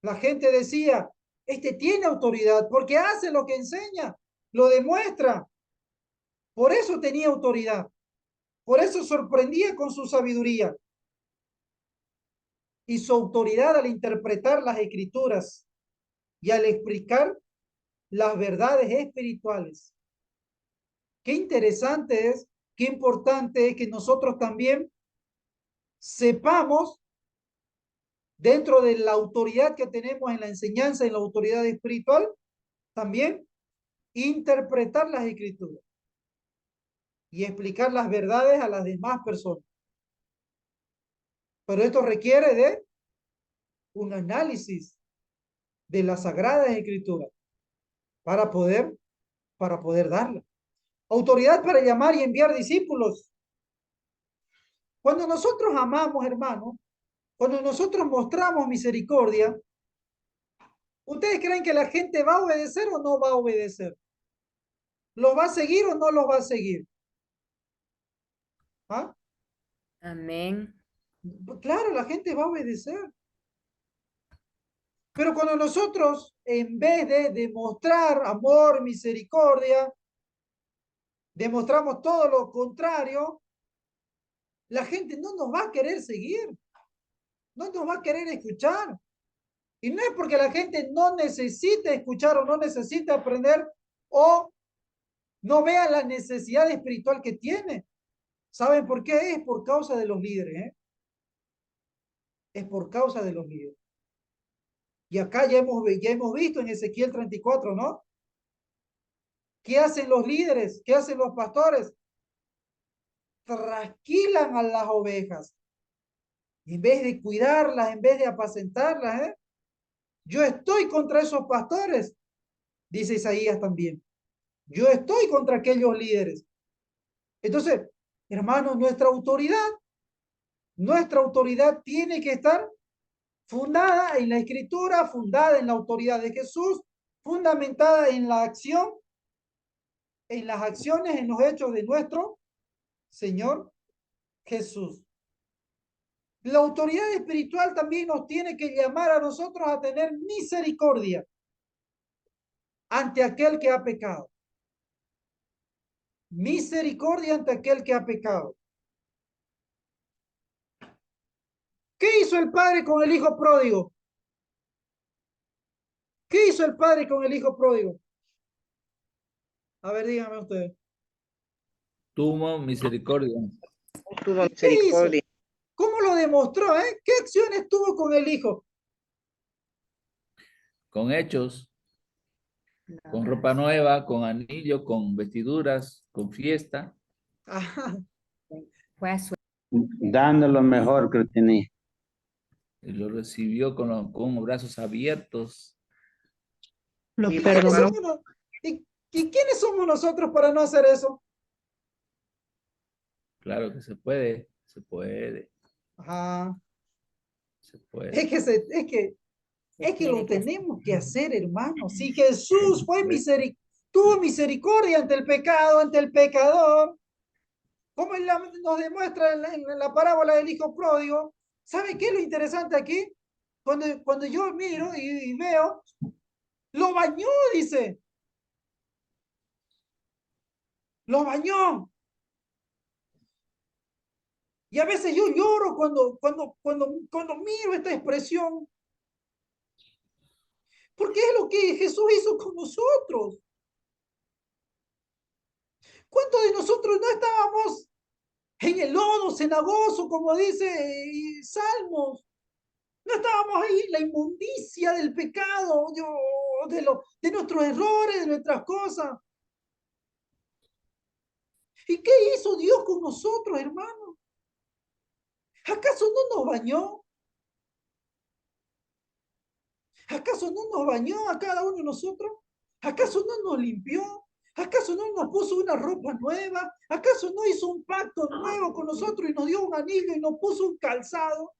Speaker 1: La gente decía, este tiene autoridad porque hace lo que enseña, lo demuestra. Por eso tenía autoridad. Por eso sorprendía con su sabiduría y su autoridad al interpretar las escrituras y al explicar las verdades espirituales. Qué interesante es, qué importante es que nosotros también sepamos, dentro de la autoridad que tenemos en la enseñanza y la autoridad espiritual, también interpretar las escrituras y explicar las verdades a las demás personas. Pero esto requiere de un análisis de las sagradas escrituras para poder darla. Autoridad para llamar y enviar discípulos. Cuando nosotros amamos, hermanos, cuando nosotros mostramos misericordia, ¿ustedes creen que la gente va a obedecer o no va a obedecer? ¿Los va a seguir o no los va a seguir? ¿Ah?
Speaker 4: Amén.
Speaker 1: Claro, la gente va a obedecer. Pero cuando nosotros, en vez de demostrar amor, misericordia, demostramos todo lo contrario, la gente no nos va a querer seguir, no nos va a querer escuchar. Y no es porque la gente no necesite escuchar o no necesite aprender o no vea la necesidad espiritual que tiene. ¿Saben por qué? Es por causa de los líderes, ¿eh? Es por causa de los líderes. Y acá ya hemos visto en Ezequiel 34, ¿no? ¿Qué hacen los líderes? ¿Qué hacen los pastores? Trasquilan a las ovejas. En vez de cuidarlas, en vez de apacentarlas, ¿eh? Yo estoy contra esos pastores, dice Isaías también. Yo estoy contra aquellos líderes. Entonces, hermanos, nuestra autoridad tiene que estar fundada en la Escritura, fundada en la autoridad de Jesús, fundamentada en la acción, en las acciones, en los hechos de nuestro Señor Jesús. La autoridad espiritual también nos tiene que llamar a nosotros a tener misericordia ante aquel que ha pecado. Misericordia ante aquel que ha pecado. ¿Qué hizo el padre con el hijo pródigo? ¿Qué hizo el padre con el hijo pródigo? A ver, díganme ustedes.
Speaker 3: Tuvo misericordia.
Speaker 5: Tuvo
Speaker 1: ¿Qué hizo?
Speaker 5: misericordia.
Speaker 1: ¿Cómo lo demostró? ¿Qué acciones tuvo con el hijo?
Speaker 3: Con hechos, con ropa nueva, con anillo, con vestiduras, con fiesta.
Speaker 1: Ajá.
Speaker 4: Fue a su
Speaker 8: Dando lo mejor que tenía.
Speaker 3: Y lo recibió con brazos abiertos.
Speaker 6: Lo
Speaker 5: Y
Speaker 1: ¿Quiénes
Speaker 6: perdonó.
Speaker 1: somos no- ¿Y quiénes somos nosotros para no hacer eso?
Speaker 3: Claro que se puede, se puede,
Speaker 1: Ajá.
Speaker 3: se puede.
Speaker 1: Es que lo
Speaker 4: tiene que hacer.
Speaker 1: tenemos que hacer, hermano. Si Jesús tuvo misericordia ante el pecado, ante el pecador, como nos demuestra en la parábola del hijo pródigo, ¿sabe qué es lo interesante aquí? Cuando yo miro y veo, lo bañó, dice. Lo bañó. Y a veces yo lloro cuando miro esta expresión, porque es lo que Jesús hizo con nosotros. ¿Cuántos de nosotros no estábamos en el lodo cenagoso, como dice Salmos? No estábamos ahí en la inmundicia del pecado, de nuestros errores, de nuestras cosas. ¿Y qué hizo Dios con nosotros, hermano? ¿Acaso no nos bañó? ¿Acaso no nos bañó a cada uno de nosotros? ¿Acaso no nos limpió? ¿Acaso no nos puso una ropa nueva? ¿Acaso no hizo un pacto nuevo con nosotros y nos dio un anillo y nos puso un calzado?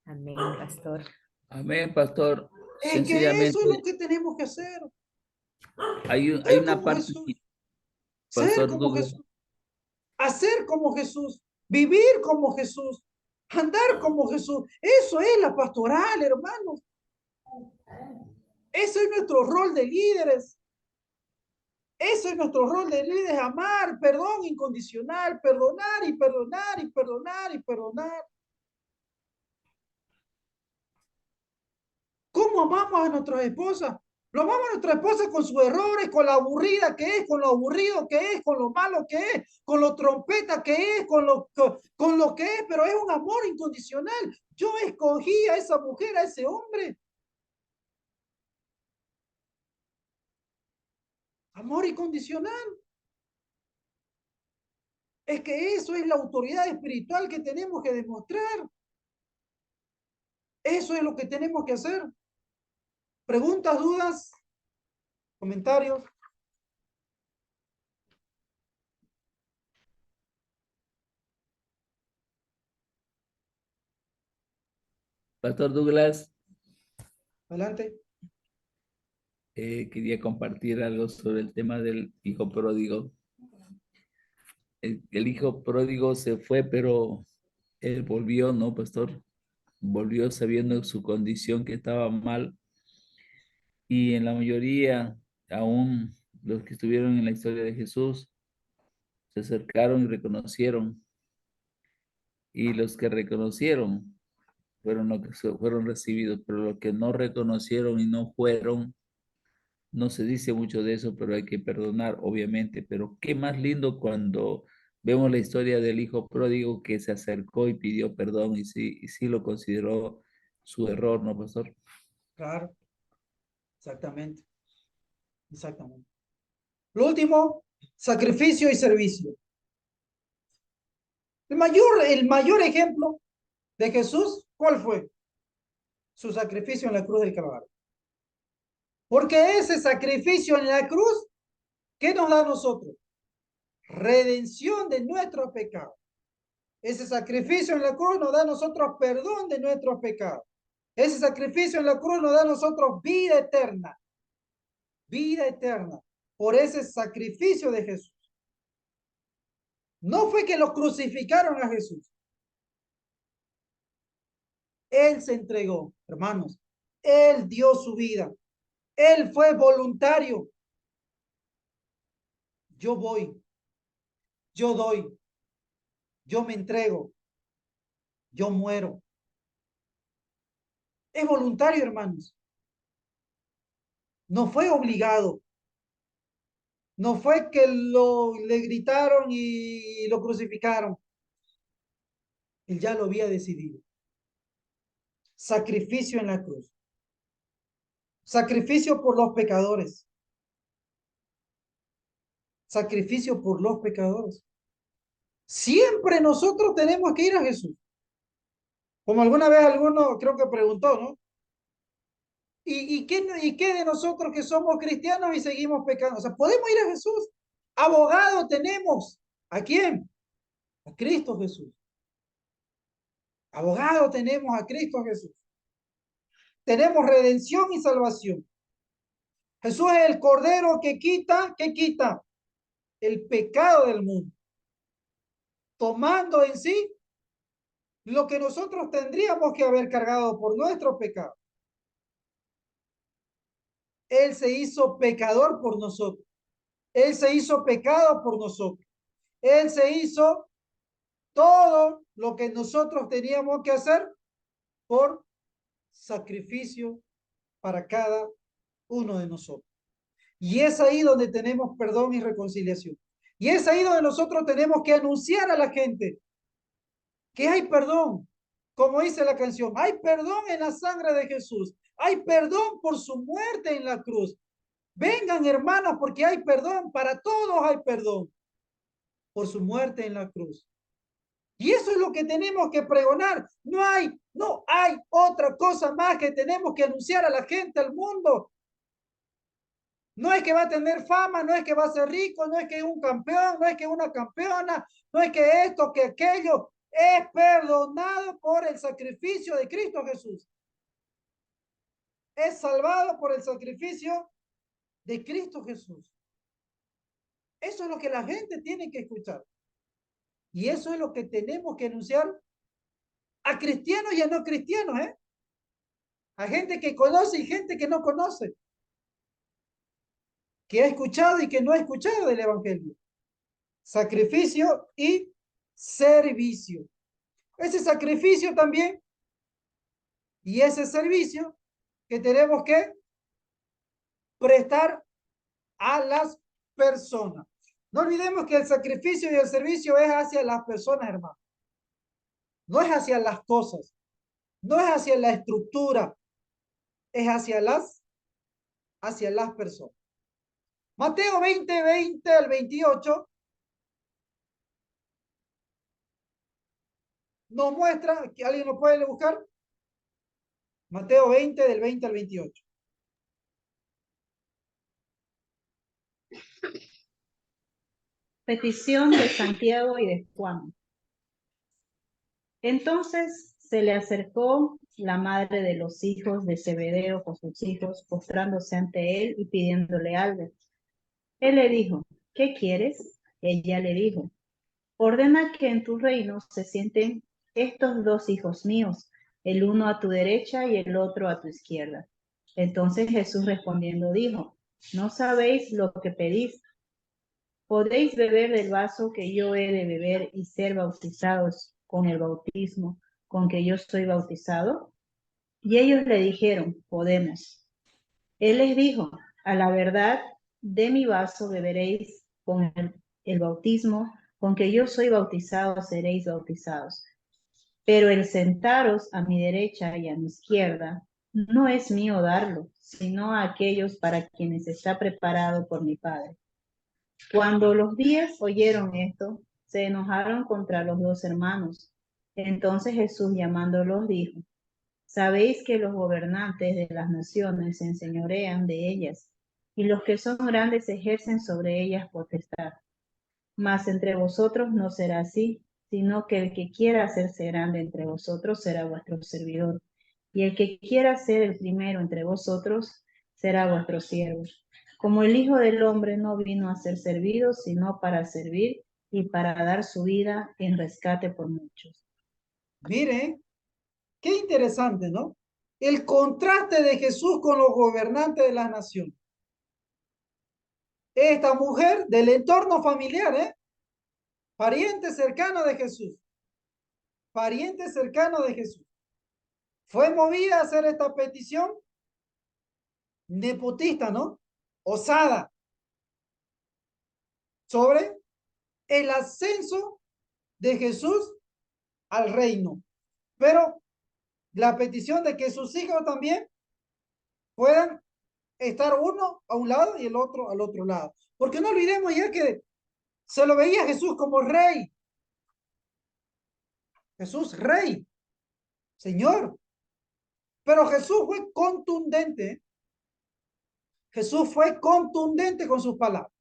Speaker 4: Amén, pastor.
Speaker 3: Amén, pastor.
Speaker 1: Es que eso
Speaker 3: Sencillamente,
Speaker 1: es lo que tenemos que hacer.
Speaker 3: hay
Speaker 1: Ser
Speaker 3: una
Speaker 1: como
Speaker 3: parte,
Speaker 1: Jesús. Ser
Speaker 3: Pastor
Speaker 1: como
Speaker 3: Douglas,
Speaker 1: Jesús. Hacer como Jesús. Vivir como Jesús. Andar como Jesús. Eso es la pastoral, hermanos. Ese es nuestro rol de líderes. Ese es nuestro rol de líderes, amar, perdón incondicional, perdonar y perdonar y perdonar y perdonar. ¿Cómo amamos a nuestras esposas? Lo amamos a nuestra esposa con sus errores, con lo aburrida que es, con lo aburrido que es, con lo malo que es, con lo trompeta que es, con lo que es, pero es un amor incondicional. Yo escogí a esa mujer, a ese hombre. Amor incondicional. Es que eso es la autoridad espiritual que tenemos que demostrar. Eso es lo que tenemos que hacer. ¿Preguntas, dudas, comentarios?
Speaker 3: Pastor Douglas,
Speaker 1: Adelante.
Speaker 3: quería compartir algo sobre el tema del hijo pródigo. El hijo pródigo se fue, pero él volvió, ¿no, pastor? Volvió sabiendo su condición que estaba mal. Y en la mayoría, aún los que estuvieron en la historia de Jesús, se acercaron y reconocieron. Y los que reconocieron fueron los que fueron recibidos, pero los que no reconocieron y no fueron, no se dice mucho de eso, pero hay que perdonar, obviamente. Pero qué más lindo cuando vemos la historia del hijo pródigo que se acercó y pidió perdón y sí lo consideró su error, ¿no, pastor?
Speaker 1: Claro, exactamente. Exactamente. Lo último, sacrificio y servicio. El mayor ejemplo de Jesús, ¿cuál fue? Su sacrificio en la cruz del Calvario. Porque ese sacrificio en la cruz, ¿qué nos da a nosotros? Redención de nuestros pecados. Ese sacrificio en la cruz nos da a nosotros perdón de nuestros pecados. Ese sacrificio en la cruz nos da a nosotros vida eterna. Vida eterna. Por ese sacrificio de Jesús. No fue que lo crucificaron a Jesús. Él se entregó, hermanos. Él dio su vida. Él fue voluntario. Yo voy, yo doy, yo me entrego, yo muero. Es voluntario, hermanos. No fue obligado. No fue que le gritaron y lo crucificaron. Él ya lo había decidido. Sacrificio en la cruz. Sacrificio por los pecadores. Sacrificio por los pecadores. Siempre nosotros tenemos que ir a Jesús. Como alguna vez alguno creo que preguntó, ¿no? ¿Y qué de nosotros que somos cristianos y seguimos pecando? O sea, podemos ir a Jesús. Abogado tenemos. ¿A quién? A Cristo Jesús. Abogado tenemos a Cristo Jesús. Tenemos redención y salvación. Jesús es el Cordero que quita, ¿qué quita? El pecado del mundo. Tomando en sí lo que nosotros tendríamos que haber cargado por nuestro pecado. Él se hizo pecador por nosotros. Él se hizo pecado por nosotros. Él se hizo todo lo que nosotros teníamos que hacer por sacrificio para cada uno de nosotros. Y es ahí donde tenemos perdón y reconciliación. Y es ahí donde nosotros tenemos que anunciar a la gente que hay perdón. Como dice la canción, hay perdón en la sangre de Jesús. Hay perdón por su muerte en la cruz. Vengan, hermanos, porque hay perdón. Para todos hay perdón por su muerte en la cruz. Y eso es lo que tenemos que pregonar. No hay otra cosa más que tenemos que anunciar a la gente, al mundo. No es que va a tener fama, no es que va a ser rico, no es que es un campeón, no es que es una campeona, no es que esto, que aquello. Es perdonado por el sacrificio de Cristo Jesús. Es salvado por el sacrificio de Cristo Jesús. Eso es lo que la gente tiene que escuchar. Y eso es lo que tenemos que anunciar a cristianos y a no cristianos, ¿eh? A gente que conoce y gente que no conoce. Que ha escuchado y que no ha escuchado del Evangelio. Sacrificio y servicio. Ese sacrificio también y ese servicio que tenemos que prestar a las personas. No olvidemos que el sacrificio y el servicio es hacia las personas, hermano. No es hacia las cosas. No es hacia la estructura. Es hacia las personas. Mateo 20, 20 al 28 nos muestra, que alguien lo puede buscar. Mateo 20, del 20 al 28.
Speaker 6: Petición de Santiago y de Juan. Entonces se le acercó la madre de los hijos de Zebedeo con sus hijos, postrándose ante él y pidiéndole algo. Él le dijo, ¿qué quieres? Ella le dijo, ordena que en tu reino se sienten estos dos hijos míos, el uno a tu derecha y el otro a tu izquierda. Entonces Jesús respondiendo dijo, no sabéis lo que pedís. ¿Podéis beber del vaso que yo he de beber y ser bautizados con el bautismo con que yo soy bautizado? Y ellos le dijeron, podemos. Él les dijo, a la verdad, de mi vaso beberéis, con el bautismo con que yo soy bautizado seréis bautizados. Pero el sentaros a mi derecha y a mi izquierda no es mío darlo, sino a aquellos para quienes está preparado por mi Padre. Cuando los 10 oyeron esto, se enojaron contra los dos hermanos. Entonces Jesús llamándolos dijo, sabéis que los gobernantes de las naciones se enseñorean de ellas, y los que son grandes ejercen sobre ellas potestad. Mas entre vosotros no será así, sino que el que quiera hacerse grande entre vosotros será vuestro servidor, y el que quiera ser el primero entre vosotros será vuestro siervo. Como el Hijo del Hombre no vino a ser servido, sino para servir y para dar su vida en rescate por muchos.
Speaker 1: Miren, qué interesante, ¿no? El contraste de Jesús con los gobernantes de las naciones. Esta mujer del entorno familiar, pariente cercano de Jesús, pariente cercano de Jesús, fue movida a hacer esta petición nepotista, ¿no? Osada, sobre el ascenso de Jesús al reino. Pero la petición de que sus hijos también puedan estar uno a un lado y el otro al otro lado. Porque no olvidemos ya que se lo veía Jesús como rey. Jesús rey, Señor. Pero Jesús fue contundente. Jesús fue contundente con sus palabras.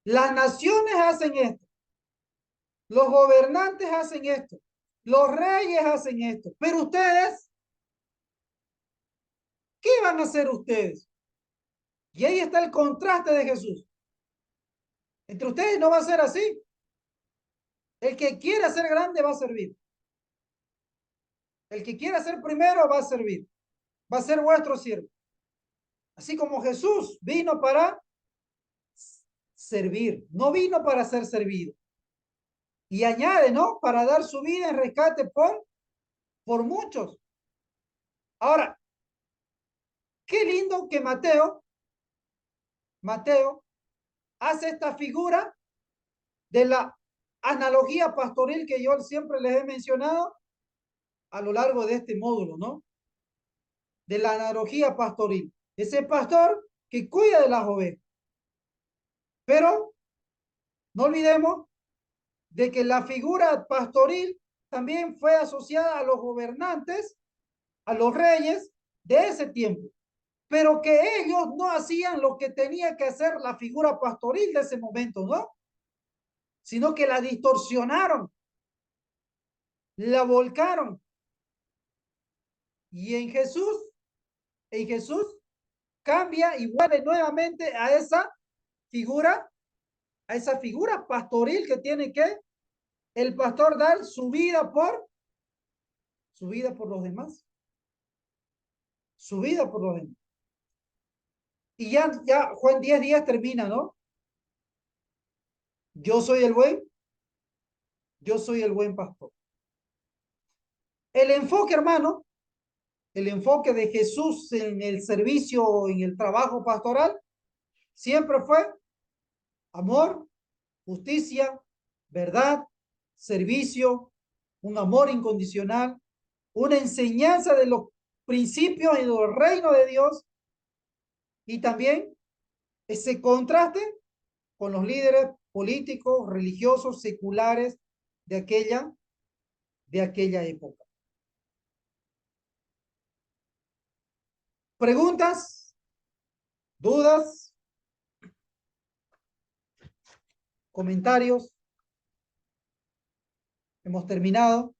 Speaker 1: Las naciones hacen esto. Los gobernantes hacen esto. Los reyes hacen esto. Pero ustedes, ¿qué van a hacer ustedes? Y ahí está el contraste de Jesús. Entre ustedes no va a ser así. El que quiera ser grande va a servir. El que quiera ser primero va a servir. Va a ser vuestro siervo. Así como Jesús vino para servir, no vino para ser servido. Y añade, ¿no? Para dar su vida en rescate por muchos. Ahora, qué lindo que Mateo hace esta figura de la analogía pastoril que yo siempre les he mencionado a lo largo de este módulo, ¿no? De la analogía pastoril. Ese pastor que cuida de las ovejas. Pero no olvidemos de que la figura pastoril también fue asociada a los gobernantes, a los reyes de ese tiempo, pero que ellos no hacían lo que tenía que hacer la figura pastoril de ese momento, ¿no? Sino que la distorsionaron, la volcaron. Y en Jesús cambia y vuelve nuevamente a esa figura pastoril que tiene que el pastor dar su vida por los demás. Su vida por los demás. Y ya Juan 10:10 termina, ¿no? Yo soy el buen pastor. El enfoque, hermano, el enfoque de Jesús en el servicio, en el trabajo pastoral, siempre fue amor, justicia, verdad, servicio, un amor incondicional, una enseñanza de los principios y del reino de Dios, y también ese contraste con los líderes políticos, religiosos, seculares de aquella época. ¿Preguntas? ¿Dudas? ¿Comentarios? Hemos terminado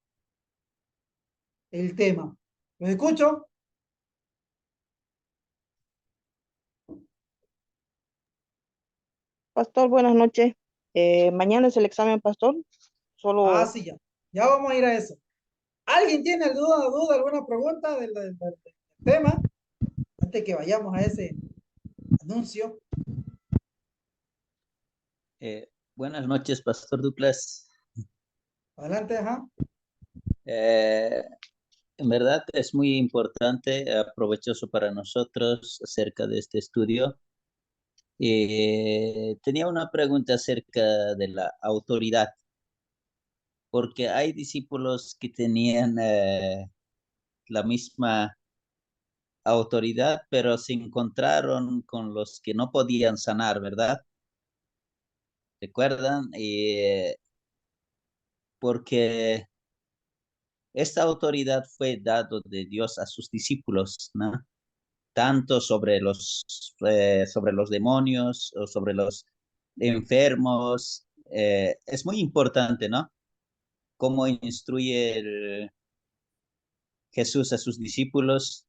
Speaker 1: el tema. ¿Los escucho?
Speaker 5: Pastor, buenas noches. Mañana es el examen, pastor. Solo
Speaker 1: Sí, ya vamos a ir a eso. ¿Alguien tiene alguna pregunta del tema? Antes que vayamos a ese anuncio.
Speaker 9: Buenas noches, Pastor Douglas.
Speaker 1: Adelante, ajá.
Speaker 9: En verdad es muy importante, provechoso para nosotros acerca de este estudio. Tenía una pregunta acerca de la autoridad, porque hay discípulos que tenían la misma autoridad, pero se encontraron con los que no podían sanar, ¿verdad? ¿Recuerdan? Porque esta autoridad fue dado de Dios a sus discípulos, ¿no? Tanto sobre los demonios o sobre los enfermos. Es muy importante, ¿no? Cómo instruye Jesús a sus discípulos.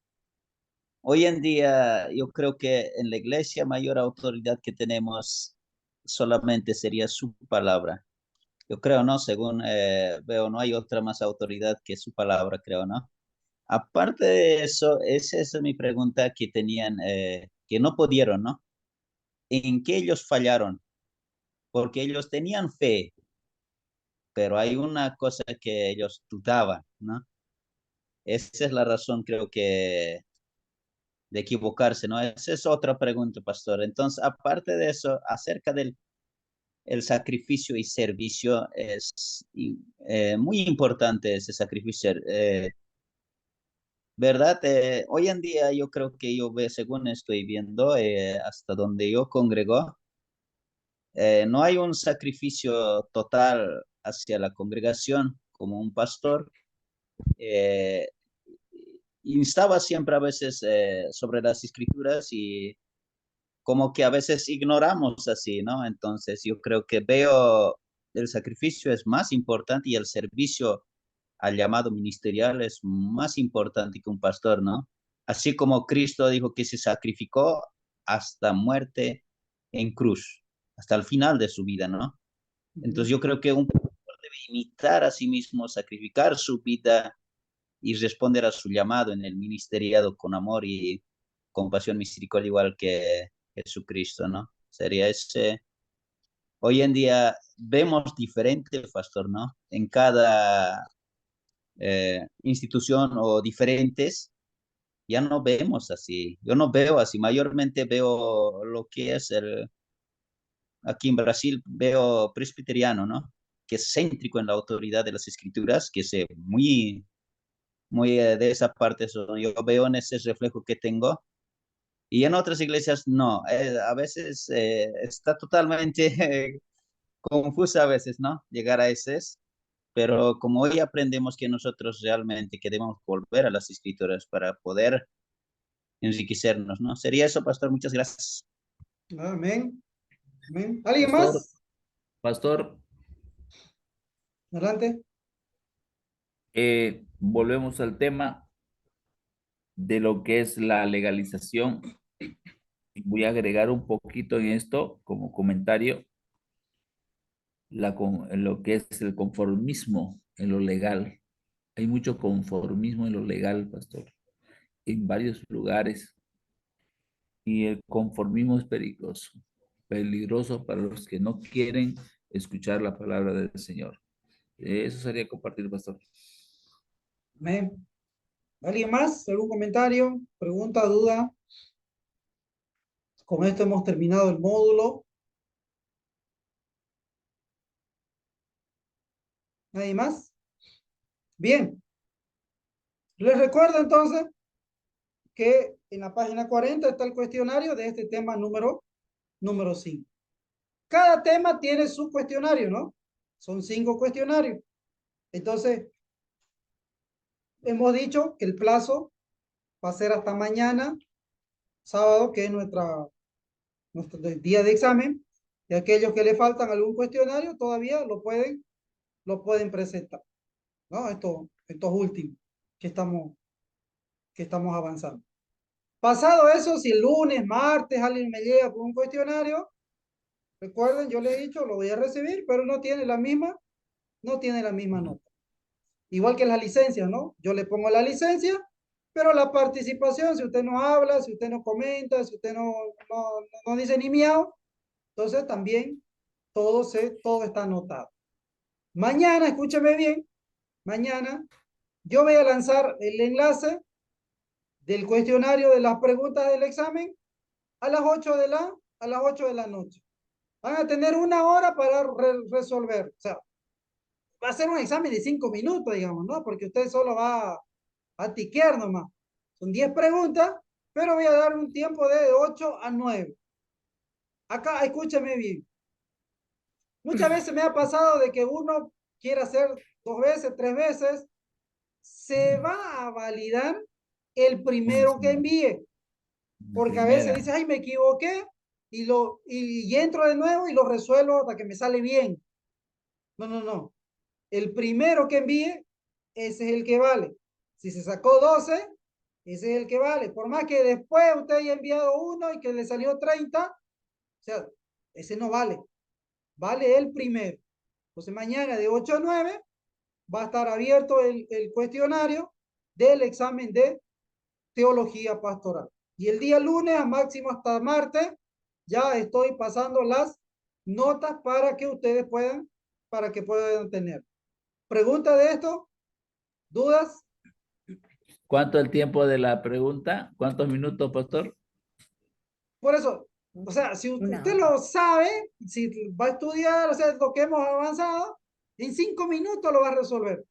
Speaker 9: Hoy en día, yo creo que en la iglesia mayor autoridad que tenemos solamente sería su palabra. Yo creo, ¿no? Según veo, no hay otra más autoridad que su palabra, creo, ¿no? Aparte de eso, esa es mi pregunta que tenían, que no pudieron, ¿no? ¿En qué ellos fallaron? Porque ellos tenían fe, pero hay una cosa que ellos dudaban, ¿no? Esa es la razón, creo que, de equivocarse, ¿no? Esa es otra pregunta, pastor. Entonces, aparte de eso, acerca del el sacrificio y servicio, es muy importante ese sacrificio. ¿Verdad? Hoy en día yo creo que yo veo, según estoy viendo, hasta donde yo congrego, no hay un sacrificio total hacia la congregación como un pastor. eh, Instaba siempre a veces sobre las escrituras y como que a veces ignoramos así, ¿no? Entonces yo creo que veo el sacrificio es más importante y el servicio al llamado ministerial es más importante que un pastor, ¿no? Así como Cristo dijo que se sacrificó hasta muerte en cruz, hasta el final de su vida, ¿no? Entonces yo creo que un pastor debe imitar a sí mismo, sacrificar su vida y responder a su llamado en el ministeriado con amor y compasión, misericordia, igual que Jesucristo, ¿no? Sería ese. Hoy en día vemos diferente, pastor, ¿no? En cada institución o diferentes, ya no vemos así. Yo no veo así. Mayormente veo lo que es aquí en Brasil, veo presbiteriano, ¿no? Que es céntrico en la autoridad de las escrituras, que es muy de esa parte, eso yo veo en ese reflejo que tengo. Y en otras iglesias no, a veces está totalmente confusa a veces, ¿no? Llegar a ese, pero como hoy aprendemos que nosotros realmente queremos volver a las escrituras para poder enriquecernos, ¿no? Sería eso, pastor, muchas gracias.
Speaker 1: Amén. Amén. ¿Alguien
Speaker 3: Pastor,
Speaker 1: más?
Speaker 3: pastor,
Speaker 1: Adelante.
Speaker 3: volvemos al tema de lo que es la legalización. Voy a agregar un poquito en esto como comentario, en lo que es el conformismo en lo legal. Hay mucho conformismo en lo legal, pastor, en varios lugares. Y el conformismo es peligroso, peligroso para los que no quieren escuchar la palabra del Señor. Eso sería compartir, pastor.
Speaker 1: Amén. ¿Alguien más? ¿Algún comentario? ¿Pregunta, duda? Con esto hemos terminado el módulo. ¿Nadie más? Bien. Les recuerdo entonces que en la página 40 está el cuestionario de este tema número 5. Cada tema tiene su cuestionario, ¿no? Son 5 cuestionarios. Entonces, hemos dicho que el plazo va a ser hasta mañana, sábado, que es nuestro día de examen. Y aquellos que le faltan algún cuestionario todavía lo pueden presentar, ¿no? Estos últimos que estamos avanzando. Pasado eso, si el lunes, martes, alguien me llega con un cuestionario, recuerden, yo le he dicho, lo voy a recibir, pero no tiene la misma nota. Igual que las licencias, ¿no? Yo le pongo la licencia, pero la participación, si usted no habla, si usted no comenta, si usted no dice ni miau, entonces también todo está anotado. Mañana, escúcheme bien, mañana yo voy a lanzar el enlace del cuestionario de las preguntas del examen a las 8 de la noche. Van a tener 1 hora para resolver. O sea, va a ser un examen de 5 minutos, digamos, ¿no? Porque usted solo va a tiquear nomás. Son 10 preguntas, pero voy a dar un tiempo de 8 a 9. Acá, escúcheme bien. Muchas veces me ha pasado de que uno quiere hacer 2 veces, 3 veces. Se va a validar el primero que envíe. Porque a veces dice, ay, me equivoqué y entro de nuevo y lo resuelvo hasta que me sale bien. No. El primero que envíe, ese es el que vale. Si se sacó 12, ese es el que vale. Por más que después usted haya enviado uno y que le salió 30, o sea, ese no vale. vale el primero. Entonces mañana de 8 a 9 va a estar abierto el cuestionario del examen de teología pastoral. Y el día lunes a máximo hasta martes ya estoy pasando las notas para que ustedes puedan tener. ¿Pregunta de esto? ¿Dudas?
Speaker 3: ¿Cuánto el tiempo de la pregunta? ¿Cuántos minutos, pastor?
Speaker 1: Por eso, o sea, si
Speaker 4: Una
Speaker 1: usted
Speaker 4: hora.
Speaker 1: lo sabe, si va a estudiar, o sea, lo que hemos avanzado, en 5 minutos lo va a resolver.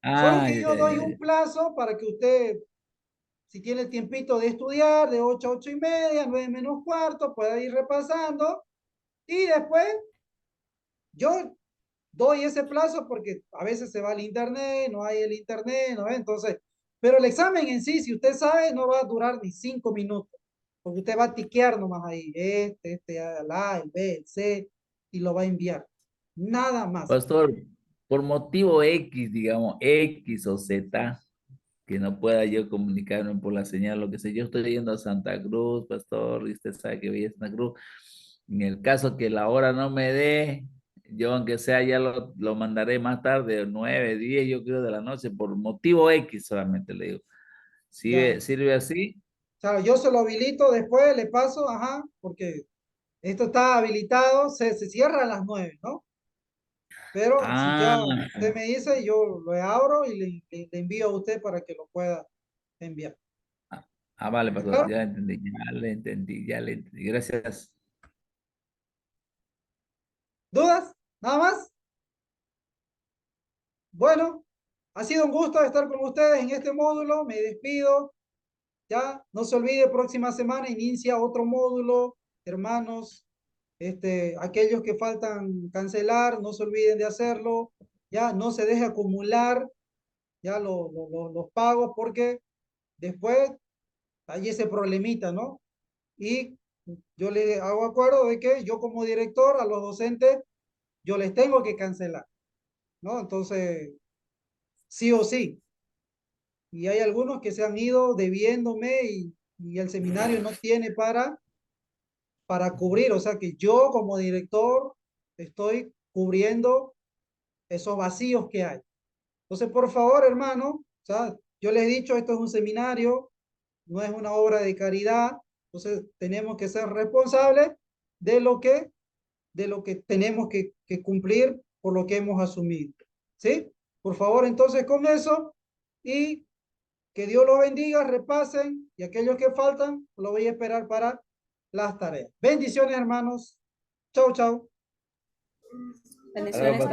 Speaker 1: Solo
Speaker 3: Ah,
Speaker 1: que yo doy un plazo para que usted, si tiene el tiempito de estudiar, de 8 a 8 y media, 9 menos cuarto, pueda ir repasando. Y después yo doy ese plazo porque a veces se va al internet, no hay el internet, ¿no? Entonces, pero el examen en sí, si usted sabe, no va a durar ni 5 minutos, porque usted va a tiquear nomás ahí, el A, el B, el C, y lo va a enviar. Nada más.
Speaker 3: pastor, por motivo X, digamos, X o Z, que no pueda yo comunicarme por la señal, lo que sé, yo estoy yendo a Santa Cruz, pastor, y usted sabe que voy a Santa Cruz. En el caso que la hora no me dé, yo aunque sea ya lo mandaré más tarde, 9, 10, yo creo de la noche, por motivo X solamente le digo.
Speaker 1: Ya.
Speaker 3: ¿Sirve así?
Speaker 1: O sea, yo se lo habilito después, le paso, ajá, porque esto está habilitado, se cierra a las 9, ¿no? Pero si
Speaker 3: Ah,
Speaker 1: ya usted me dice, yo lo abro y le envío a usted para que lo pueda enviar.
Speaker 3: vale, pastor,
Speaker 1: ¿Claro?
Speaker 3: ya entendí, ya le entendí, ya le entendí. Gracias.
Speaker 1: ¿Dudas? ¿Nada más? Bueno, ha sido un gusto estar con ustedes en este módulo. Me despido. Ya, no se olvide, próxima semana inicia otro módulo, hermanos. Aquellos que faltan cancelar, no se olviden de hacerlo. Ya, no se deje acumular ya los pagos porque después hay ese problemita, ¿no? Y yo le hago acuerdo de que yo como director a los docentes, yo les tengo que cancelar, ¿no? Entonces, sí o sí. Y hay algunos que se han ido debiéndome y el seminario no tiene para cubrir. O sea que yo como director estoy cubriendo esos vacíos que hay. Entonces, por favor, hermano, o sea, yo les he dicho, esto es un seminario, no es una obra de caridad. Entonces, tenemos que ser responsables de lo que tenemos que cumplir por lo que hemos asumido. ¿Sí? Por favor, entonces con eso y que Dios los bendiga, repasen y aquellos que faltan, lo voy a esperar para las tareas. Bendiciones, hermanos. Chau, chau.
Speaker 2: Bendiciones, pastor.